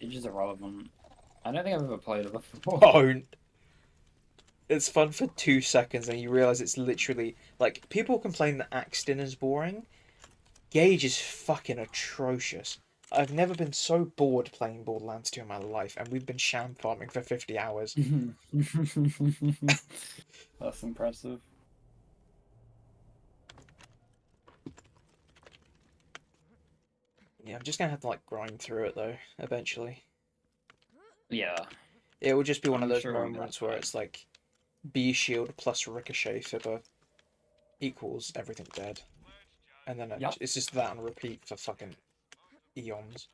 Gage is irrelevant. I don't think I've ever played it before. Don't. It's fun for 2 seconds and you realise it's literally... Like, people complain that Axton is boring. Gage is fucking atrocious. I've never been so bored playing Borderlands 2 in my life, and we've been sham farming for 50 hours. That's impressive. Yeah, I'm just gonna have to, like, grind through it, though, eventually. Yeah. It will just be one of those sure moments where it's like B shield plus ricochet fibber equals everything dead. And then it's just that on repeat for fucking eons.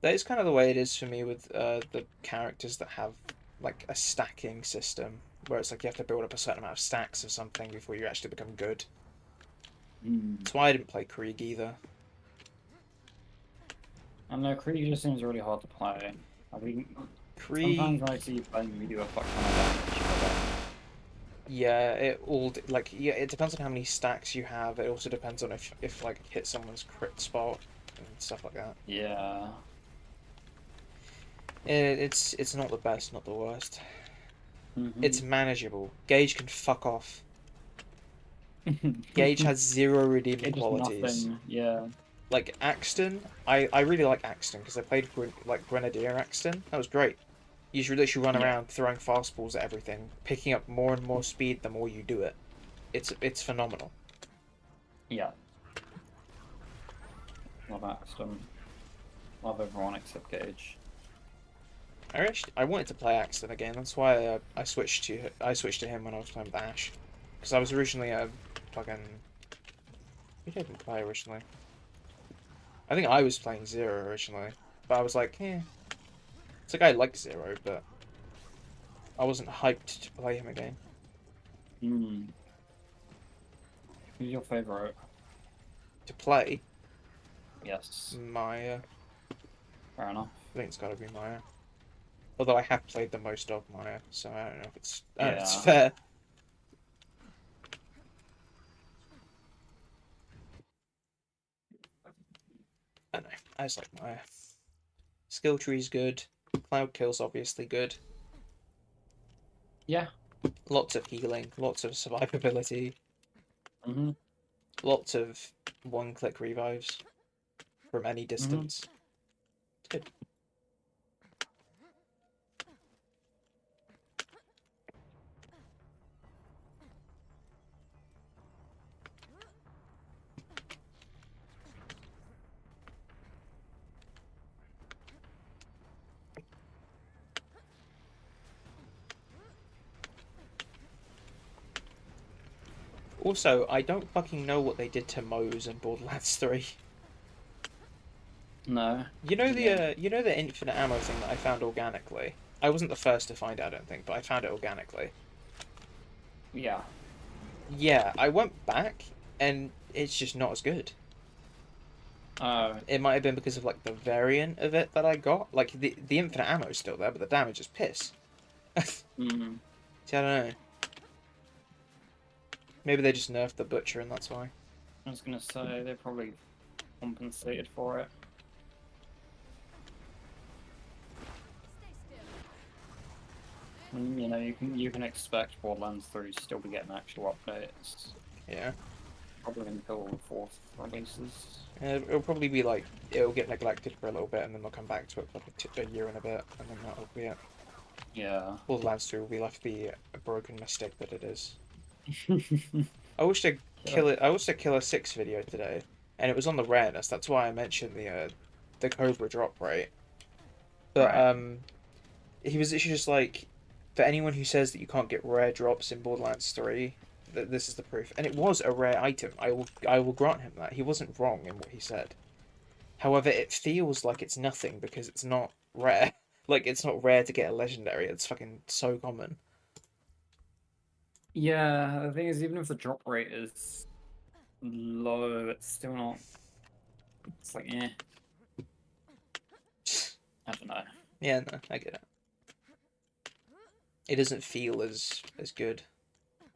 That is kind of the way it is for me with the characters that have like a stacking system, where it's like you have to build up a certain amount of stacks of something before you actually become good. That's why I didn't play Krieg either. I know, Krieg just seems really hard to play. I mean, Krieg... sometimes when I see you playing, you do a fuck ton of damage, Yeah, yeah, it depends on how many stacks you have. It also depends on if like hit someone's crit spot and stuff like that. Yeah. It's not the best, not the worst. It's Hmm. manageable. Gauge can fuck off. Gauge has zero redeeming It just qualities. nothing. Yeah. Like Axton, I really like Axton because I played like Grenadier Axton. That was great. You should literally run Yeah. around throwing fastballs at everything, picking up more and more speed the more you do it. It's phenomenal. Yeah. Love Axton. Love everyone except Gage. I wanted to play Axton again. That's why I switched to him when I was playing with Ash, because I was originally a fucking. Who did I play originally? I think I was playing Zero originally, but I was like, it's a guy like Zero, but I wasn't hyped to play him again. Hmm. Who's your favorite? To play Yes. Maya, Fair enough. I think it's got to be Maya. Although I have played the most of Maya, so I don't know if it's Yeah. fair. I don't know. I just like Maya. Skill tree's good. Cloud kill's obviously good. Yeah. Lots of healing, lots of survivability, Hmm. lots of one-click revives from any Hmm. distance. It's good. Also, I don't fucking know what they did to Moe's in Borderlands 3. No. You know the infinite ammo thing that I found organically? I wasn't the first to find it, I don't think, but I found it organically. Yeah. Yeah, I went back and it's just not as good. Oh. It might have been because of like the variant of it that I got. Like the infinite ammo is still there, but the damage is piss. Hmm. See, I don't know. Maybe they just nerfed the butcher and that's why. I was gonna say they probably compensated for it. You know, you can expect Borderlands 3 to still be getting actual updates. Yeah. Probably until the fourth releases. It'll probably be like it'll get neglected for a little bit and then they'll come back to it for like a year and a bit and then that'll be it. Yeah. Borderlands 2 will be left the broken mistake that it is. Yeah. I watched a Killer 6 video today, and it was on the rareness. That's why I mentioned the Cobra drop rate. But Right. he was literally just like, for anyone who says that you can't get rare drops in Borderlands 3, that this is the proof. And it was a rare item. I will grant him that. He wasn't wrong in what he said. However, it feels like it's nothing because it's not rare. Like it's not rare to get a legendary. It's fucking so common. Yeah, the thing is, even if the drop rate is low, it's still not. It's like, I don't know. Yeah, no, I get it. It doesn't feel as good.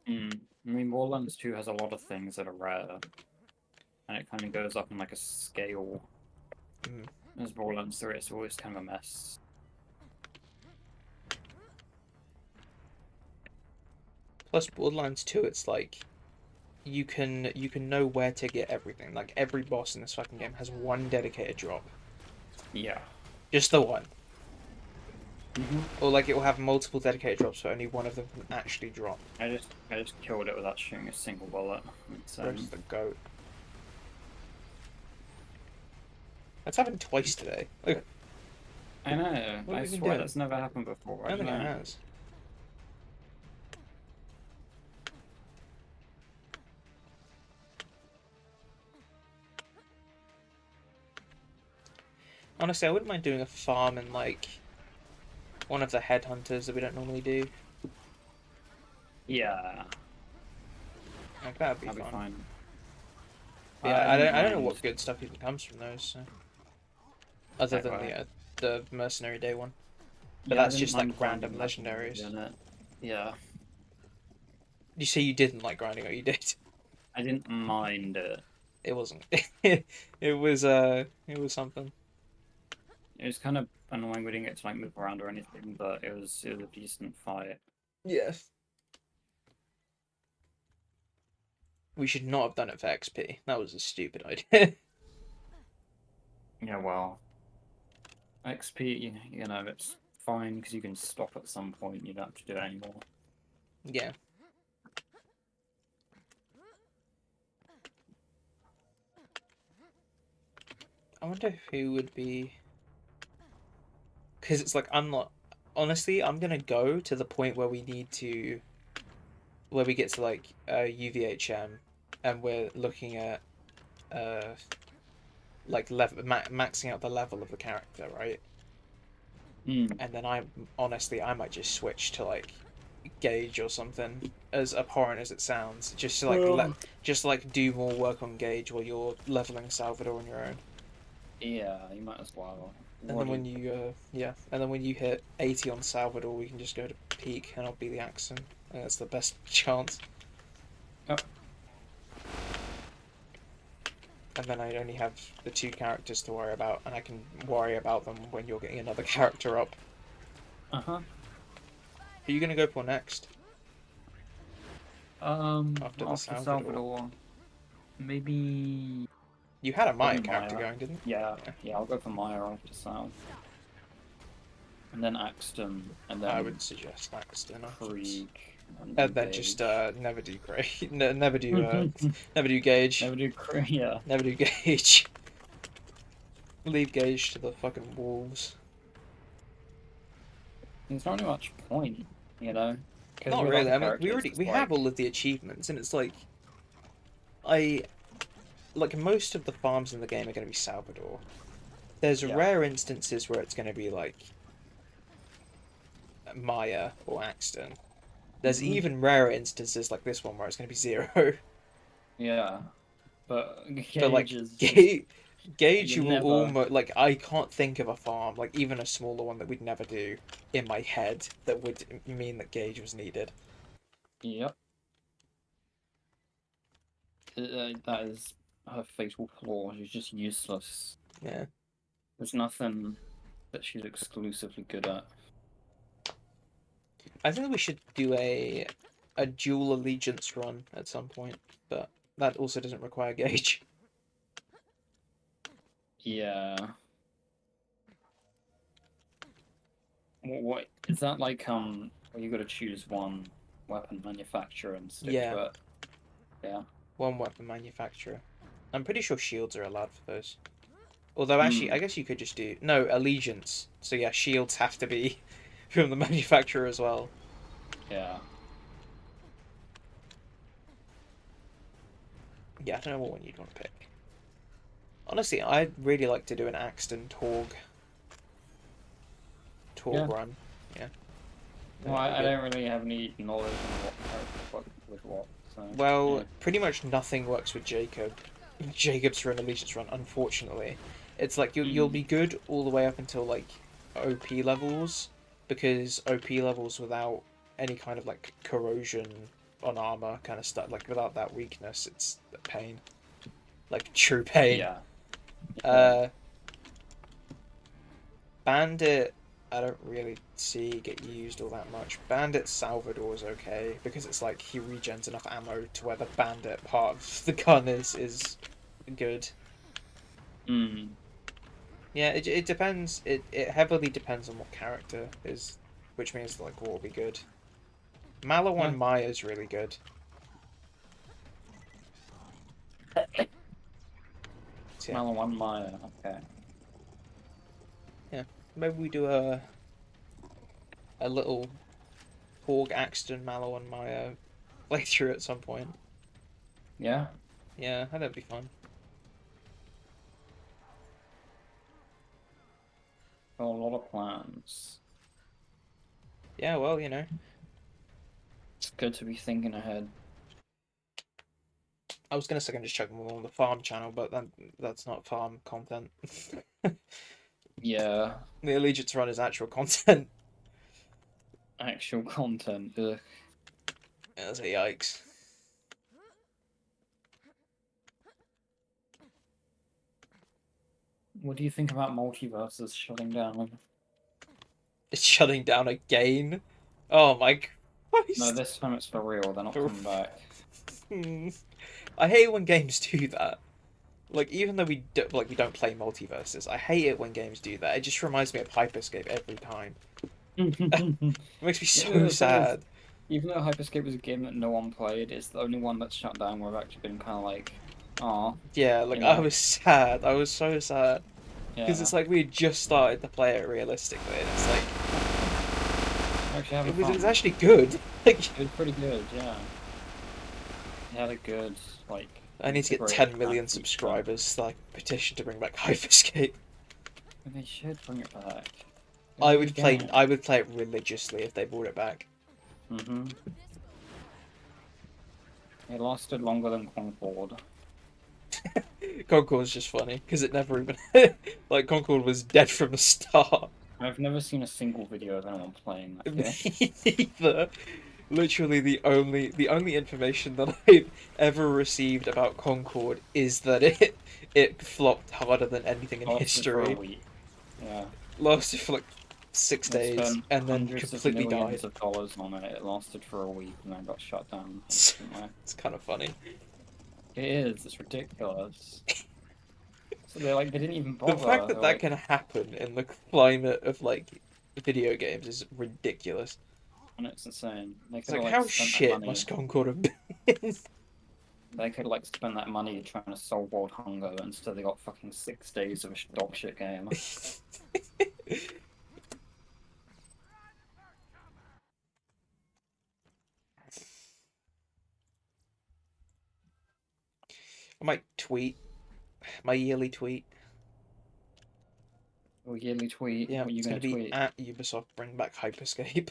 I mean, Borderlands 2 has a lot of things that are rare, and it kind of goes up in like a scale. Mm. As Borderlands 3, it's always kind of a mess. Plus Borderlands 2, it's like you can know where to get everything. Like every boss in this fucking game has one dedicated drop. Yeah. Just the one. Hmm. Or like it will have multiple dedicated drops, but only one of them can actually drop. I just killed it without shooting a single bullet. It's Where's the goat? That's happened twice today. Look, I know. what I have we been swear doing? that's never happened before. I I don't don't think it know. has. Honestly, I wouldn't mind doing a farm in like one of the headhunters that we don't normally do. Yeah, Like that'd be that'd be fun. fine. But yeah, I wouldn't I don't know what mind. good stuff even comes from those. So. Other than Likewise. the mercenary day one. But Yeah, I that's didn't just like mind finding random legendary legendaries. in it. Yeah. You say you didn't like grinding, or you did? I didn't mind it. It wasn't. It was something. It was kind of annoying we didn't get to like move around or anything, but it was a decent fight. Yes. We should not have done it for XP. That was a stupid idea. Yeah, well, XP, you know, it's fine because you can stop at some point. You don't have to do it anymore. Yeah. I wonder who would be. Because it's like, I'm not. Honestly, I'm gonna go to the point where we need to. Where we get to like UVHM, and we're looking at like maxing out the level of the character, right? Mm. And then I might just switch to like Gauge or something, as abhorrent as it sounds, just to like do more work on Gauge while you're leveling Salvador on your own. Yeah, you might as well. And then when you hit 80 on Salvador, we can just go to peak, and I'll be the Axon. I think that's the best chance. Yep. And then I only have the 2 characters to worry about, and I can worry about them when you're getting another character up. Uh-huh. Who are you gonna go for next? After the Salvador, maybe You had a Maya probably character Maya. going, didn't you? Yeah, I'll go for Maya after Sal. And then Axton, and then I would suggest Axton. Krieg, And then just never do great. Never do never do Gauge. Never do yeah. Never do Gauge. Leave Gauge to the fucking wolves. There's not really much point, you know. Not really. I mean, we have all of the achievements, and it's like most of the farms in the game are going to be Salvador. There's rare instances where it's going to be like Maya or Axton. There's even rarer instances like this one where it's going to be 0. Yeah, but Gauge, you will almost like. I can't think of a farm, like even a smaller one, that we'd never do in my head that would mean that Gauge was needed. Yep. That is her fatal flaw. She's just useless. Yeah. There's nothing that she's exclusively good at. I think we should do a dual allegiance run at some point, but that also doesn't require Gauge. Yeah. What is that like? Well, you got to choose one weapon manufacturer and stick to it. Yeah. One weapon manufacturer. I'm pretty sure shields are allowed for those. Although actually, I guess you could just do allegiance. So yeah, shields have to be from the manufacturer as well. Yeah. Yeah, I don't know what one you'd want to pick. Honestly, I'd really like to do an Axton Torg run. Yeah. Well, I don't really have any knowledge on what. So, well, pretty much nothing works with Jacob. Jacob's for an allegiance run, unfortunately. It's like you'll be good all the way up until like OP levels, because OP levels without any kind of like corrosion on armor kind of stuff, like without that weakness, it's a pain. Like true pain. Yeah. Bandit, I don't really see get used all that much. Bandit Salvador is okay because it's like he regens enough ammo to where the bandit part of the gun is good. Yeah, it depends. It heavily depends on what character is, which means like what will be good. Malawan Maya is really good. So, Malawan Maya, okay. Yeah, maybe we do a little Porg Axton Malawan Maya playthrough at some point. Yeah. Yeah, that'd be fun. Got a lot of plans. Yeah, well, you know. It's good to be thinking ahead. I was gonna say I can just check them on the farm channel, but that's not farm content. Yeah. The Allegiance run is actual content. Actual content. Ugh. That's a yikes. What do you think about multiverses shutting down? It's shutting down again. Oh my No, Christ. this time it's for real. They're not coming back. I hate when games do that. Like, even though we don't play multiverses, I hate it when games do that. It just reminds me of Hyperscape every time. It makes me Yeah, so the thing is, sad. even though Hyperscape is a game that no one played, it's the only one that's shut down where I've actually been kind of like, oh, Yeah, you like I know, was sad. I was so sad because yeah. it's like we had just started to play it realistically, and it's like Actually having it was fun. actually good. Like It was pretty good, yeah. It had a good, like, I need to get integrated 10 kind million of feature. subscribers so I can petition to bring back Hyperscape. They should bring it back. It's I a would good play. game. I would play it religiously if they brought it back. Mm-hmm. It lasted longer than Concord. Concord's just funny because it never even like Concord was dead from the start. I've never seen a single video of anyone playing that game. Me neither. Literally, the only information that I've ever received about Concord is that it flopped harder than anything in Lasted for a history. week. Yeah. Lasted for like 6 They days spent and then hundreds of completely died. millions of dollars on it. It lasted for a week and then got shut down It's, instantly. it's kind of funny. It is. It's ridiculous. So they didn't even The fact bother. that They're that like, can happen in the climate of like video games is ridiculous. and it's insane. They It's could have like like how spent that shit money. must Concord have been? They could like spend that money trying to solve world hunger. Instead, they got fucking 6 days of a dog shit game. I might tweet my yearly tweet. Or yearly tweet. Yeah, What are you it's gonna gonna be tweet? at Ubisoft bring back Hyperscape.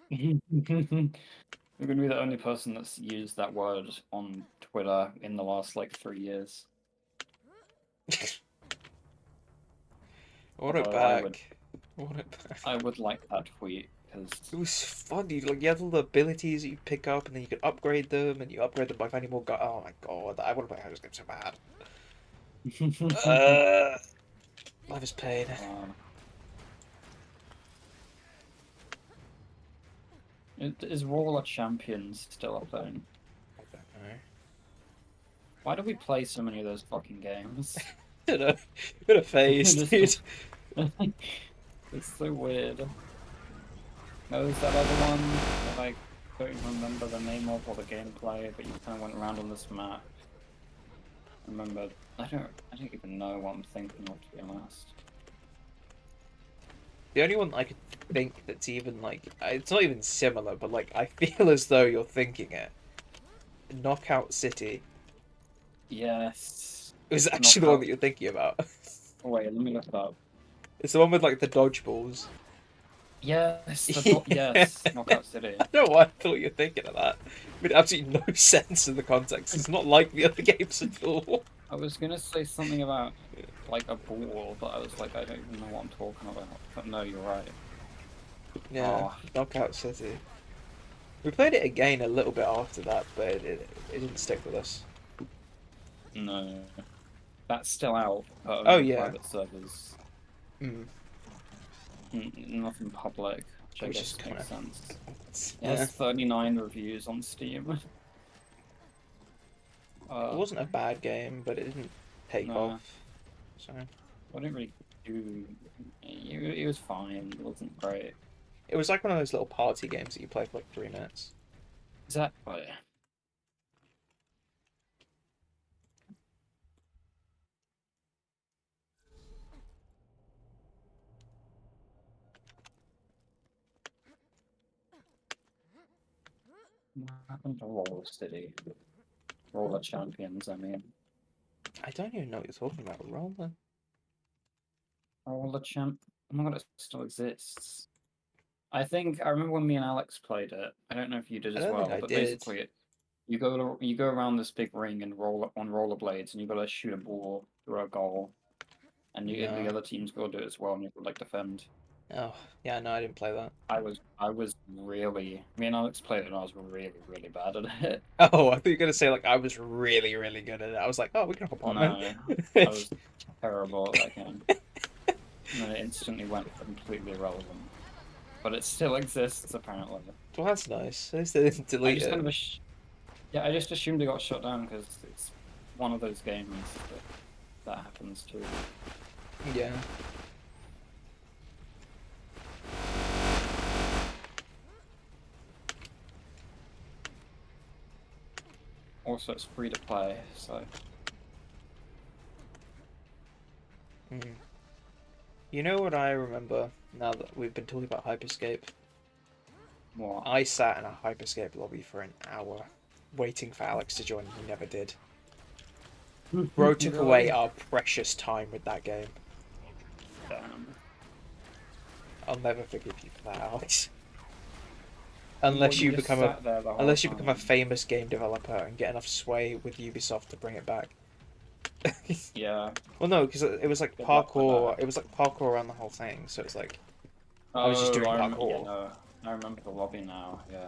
You're gonna be the only person that's used that word on Twitter in the last like 3 years. I want it Although I would, back. I want it back. I would like that tweet because It was fun. You had all the abilities that you pick up, and then you could upgrade them, and you upgrade them by finding more. Oh my god, I want to play Hyperscape so bad. Life is pain. Is Roller Champions still up there? I don't know. Why do we play so many of those fucking games? Bit of phase, Just- dude. It's so weird. Oh, is that other one that I don't even remember the name of or the gameplay, but you kind of went around on this map. Remember, I don't even know what I'm thinking of, to be honest. The only one I could think that's even like it's not even similar, but like I feel as though you're thinking it. Knockout City Yes. is actually the one that you're thinking about. Oh, wait, let me look it up. It's the one with like the dodgeballs. Yes, Yeah. yes, Knockout City. I don't know why I thought you were thinking of that. It made absolutely no sense in the context. It's not like the other games at all. I was gonna say something about like a ball, but I was like, I don't even know what I'm talking about. But no, you're right. Yeah, Oh. Knockout City. We played it again a little bit after that, but it didn't stick with us. No. That's still out, but Oh, only yeah. private servers. Mm. Nothing public, which I Which guess is kinda- makes sense. It Yeah. has 39 reviews on Steam. It wasn't a bad game, but it didn't take No. off. So I didn't really do. It was fine. It wasn't great. it was like one of those little party games that you play for like 3 minutes. Exactly. What happened to Roller City? Roller Champions, I mean. I don't even know what you're talking about. Roller. Roller Champ. Oh my god, it still exists. I think I remember when me and Alex played it. I don't know if you did I as don't well, think I but did. basically, you go around this big ring and roll on rollerblades, and you gotta shoot a ball through a goal, and the No. other team's gotta do it as well, and you gotta like defend. Oh, yeah, no, I didn't play that. I was really. Me and Alex played it, and I was really, really bad at it. Oh, I thought you were gonna say like I was really, really good at it. I was like, oh, we can hop on then. No, I was terrible at that game. And then it instantly went completely irrelevant. But it still exists, apparently. Well, that's nice. At least they didn't I delete just kind it. of, yeah, I just assumed it got shut down because it's one of those games that happens to. Yeah. Also, it's free to play, so. Mm. You know what I remember now that we've been talking about Hyperscape? What? I sat in a Hyperscape lobby for an hour waiting for Alex to join. He never did. Bro took away Really? our precious time with that game. Damn. I'll never forgive you for that, Alex. What, Unless you just become sat there the whole unless you become a time? famous game developer and get enough sway with Ubisoft to bring it back. Yeah. Well, no, because it was like Good luck with parkour. that. It was like parkour around the whole thing. So it's like I was just Oh, doing yeah, parkour. no. I remember the lobby now, yeah.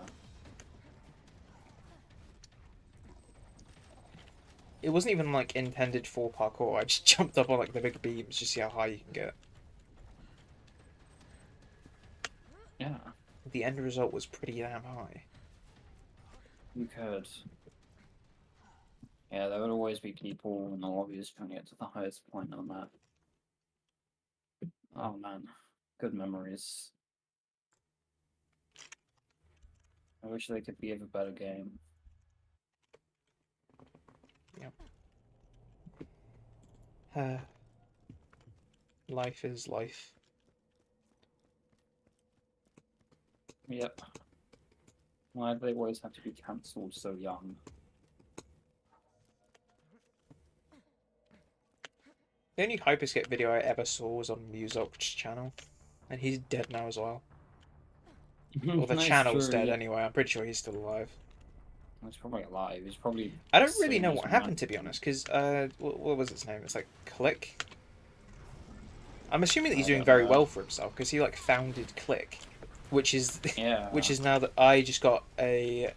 It wasn't even like intended for parkour. I just jumped up on like the big beams to see how high you can get. Yeah, The end result was pretty damn high. you could. Yeah, there would always be people in the lobbies trying to get to the highest point on the map. Oh man, good memories. I wish they could be of a better game. Yep. Life is life. Yep. Why do they always have to be cancelled so young? The only Hyperscape video I ever saw was on Muzok's channel, and he's dead now as well. Well, the That's channel's true. dead anyway. I'm pretty sure he's still alive. He's probably alive. He's probably I the don't really same know as what Matt. happened, to be honest, because what was its name? It's like Click. I'm assuming that he's I doing don't very know. well for himself because he like founded Click, which is Yeah. which is now that I just got a.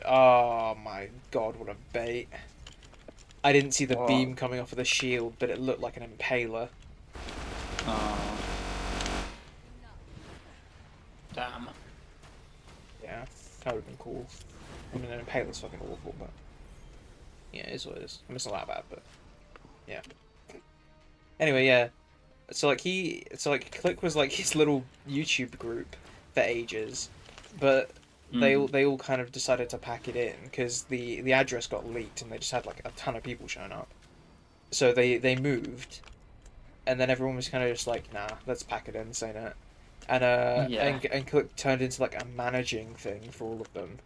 Oh my god, what a bait! I didn't see the What? beam coming off of the shield, but it looked like an impaler. Uh, damn. Yeah, that would have been cool. I mean, an impaler's fucking awful, but yeah, it is what it is. I mean, it's not that bad, but yeah. Anyway, yeah. So like Click was like his little YouTube group for ages, but Mm. they all kind of decided to pack it in because the address got leaked and they just had like a ton of people showing up. So they moved, and then everyone was kind of just like, nah, let's pack it in, say it. Yeah. And Click turned into like a managing thing for all of them.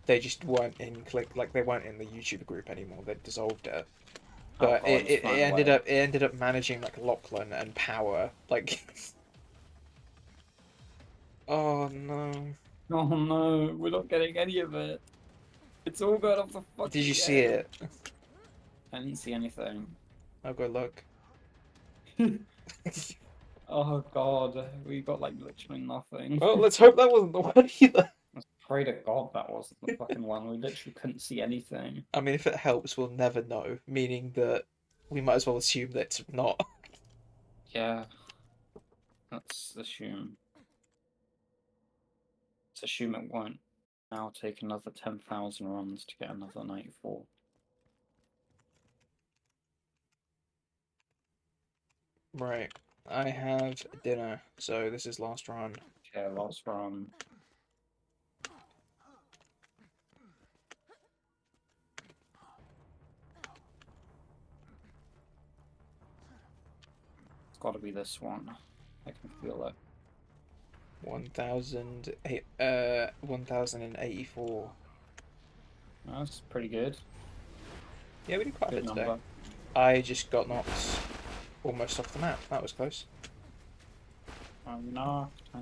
They just weren't in Click, like they weren't in the YouTube group anymore. They dissolved it. Oh But god, it's flying away. it ended up managing like Lachlan and Power. Like, oh no! Oh no, we're not getting any of it. It's all going off the Did you fucking see game. it? I didn't see anything. I'll go look. Oh god, we got like literally nothing. Well, let's hope that wasn't the one either. Let's pray to God that wasn't the fucking one. We literally couldn't see anything. I mean, if it helps, we'll never know. Meaning that we might as well assume that it's not. Yeah, let's assume. Let's assume it won't now take another 10,000 runs to get another 94. Right. I have dinner, so this is last run. Okay, last run. It's got to be this one. I can feel it. 1084. That's pretty good. Yeah, we did quite a Good bit today. number. I just got knocked almost off the map. That was close. No, I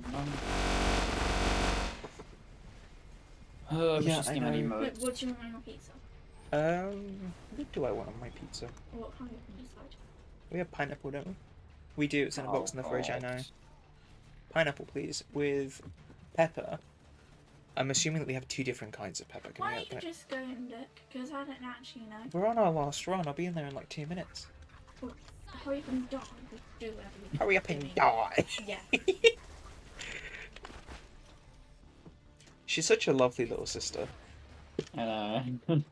know. We Yeah, should I see many know. emotes. What do you want on your pizza? What do I want on my pizza? What kind of you decide? We have pineapple, don't we? We do. It's in a box in the fridge. I know. pineapple, please, with pepper. I'm assuming that we have 2 different kinds of pepper. Why don't you just go and look? Because I don't actually know. We're on our last run. I'll be in there in like 2 minutes. Well, hurry up and die. Just do whatever you Hurry up doing. and die. Yeah. She's such a lovely little sister. I know.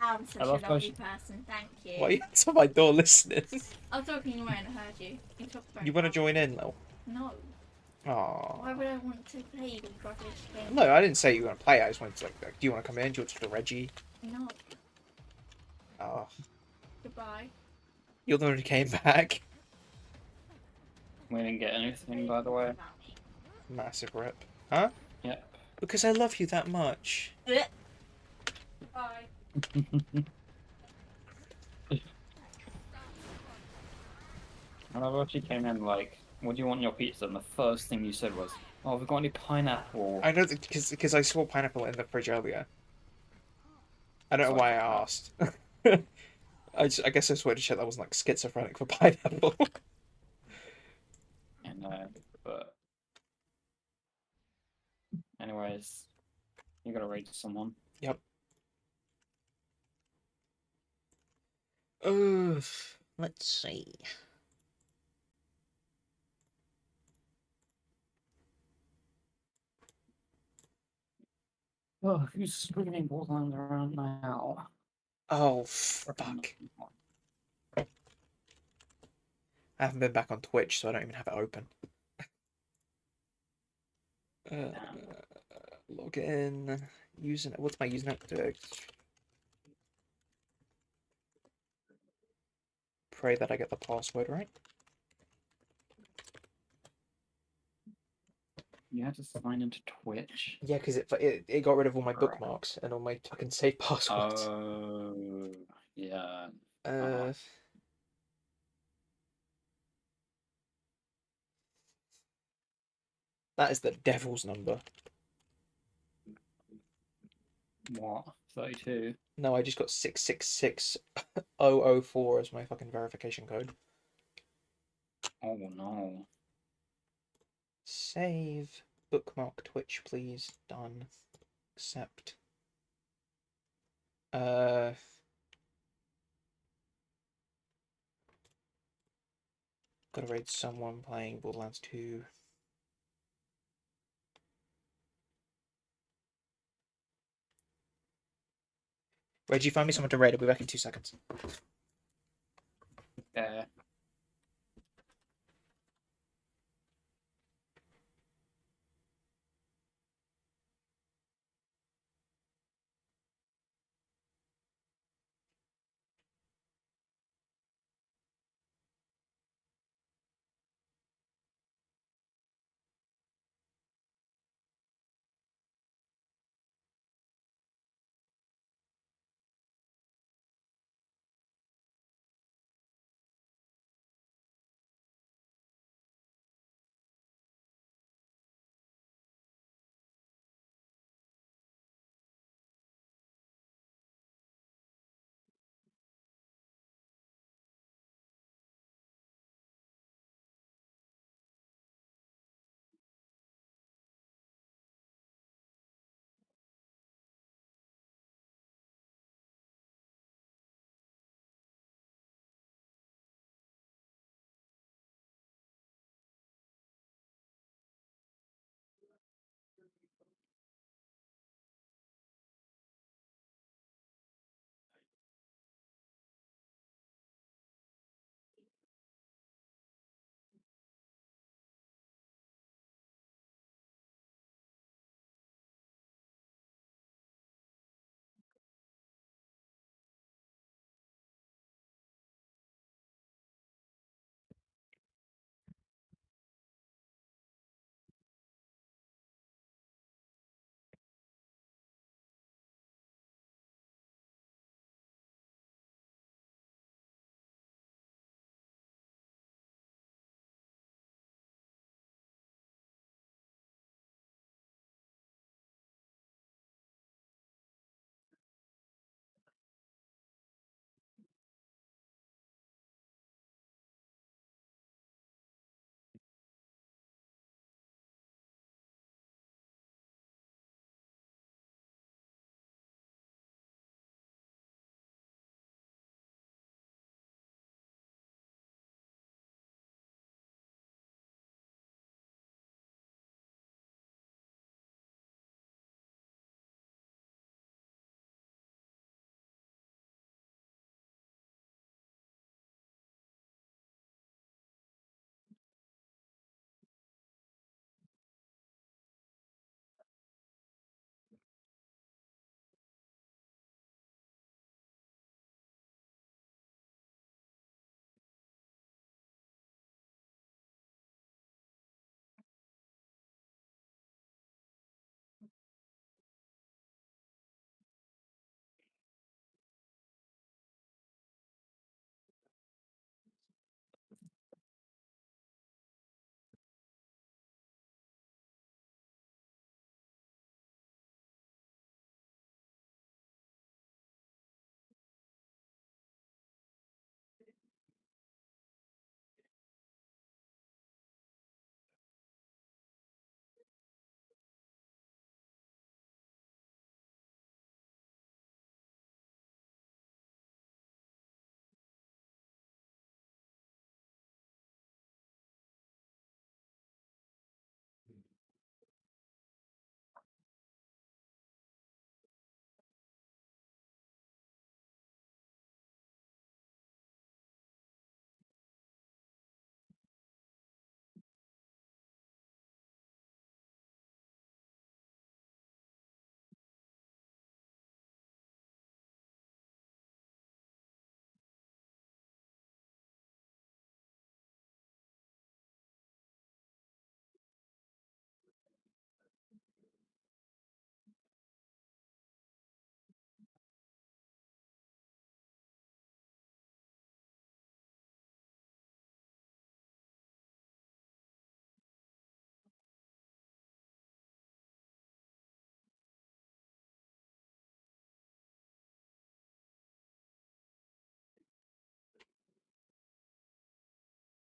I'm such a love how lovely she- person. Thank you. Why are you outside my door listening? I was talking away and I heard you. You talked very You want to loud. join in, though? No. Aww. Why would I want to play with rubbish games? No, I didn't say you were going to play. I just wanted to, like, do you want to come in? Do you want to talk to Reggie? No. Oh. Goodbye. You're the one who came back. We didn't get anything, by the way. About me. Massive rip. Huh? Yep. Because I love you that much. Blech. Bye. Whenever she came in, like, what do you want in your pizza? And the first thing you said was, "Oh, have we got any pineapple?" I know that because I saw pineapple in the fridge earlier. I don't know why I asked. I guess I just wanted to check that wasn't like schizophrenic for pineapple. And but anyways, you gotta raid someone. Yep. Let's see. Oh, who's screaming Borderlands around now? Oh, fuck. I haven't been back on Twitch, so I don't even have it open. Log in. Using what's my username? Pray that I get the password right. You had to sign into Twitch. Yeah, because it got rid of all my bookmarks and all my fucking save passwords. Oh, yeah. That is the devil's number. What? 32? No, I just got 666004 as my fucking verification code. Oh no. Save. Bookmark Twitch, please. Done. Accept. Gotta raid someone playing Borderlands 2. Reggie, find me someone to raid. I'll be back in 2 seconds. Yeah.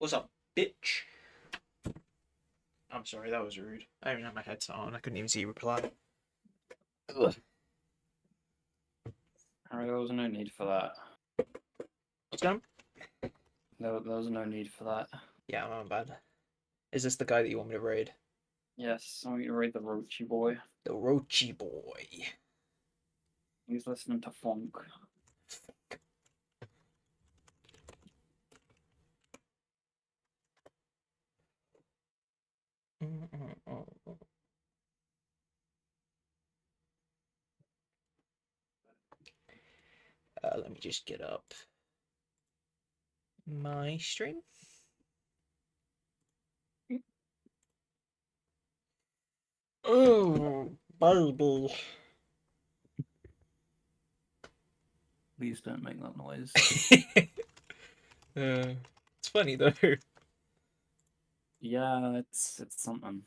What's up, bitch? I'm sorry, that was rude. I didn't even have my headset on. I couldn't even see you reply. Ugh. Harry, there was no need for that. What's going on? There was no need for that. Yeah, I'm bad. Is this the guy that you want me to raid? Yes, I want you to read the Roachy boy. The Roachy boy. He's listening to funk. Let me just get up my stream. Oh, baby. Please don't make that noise. It's funny though. Yeah, it's something.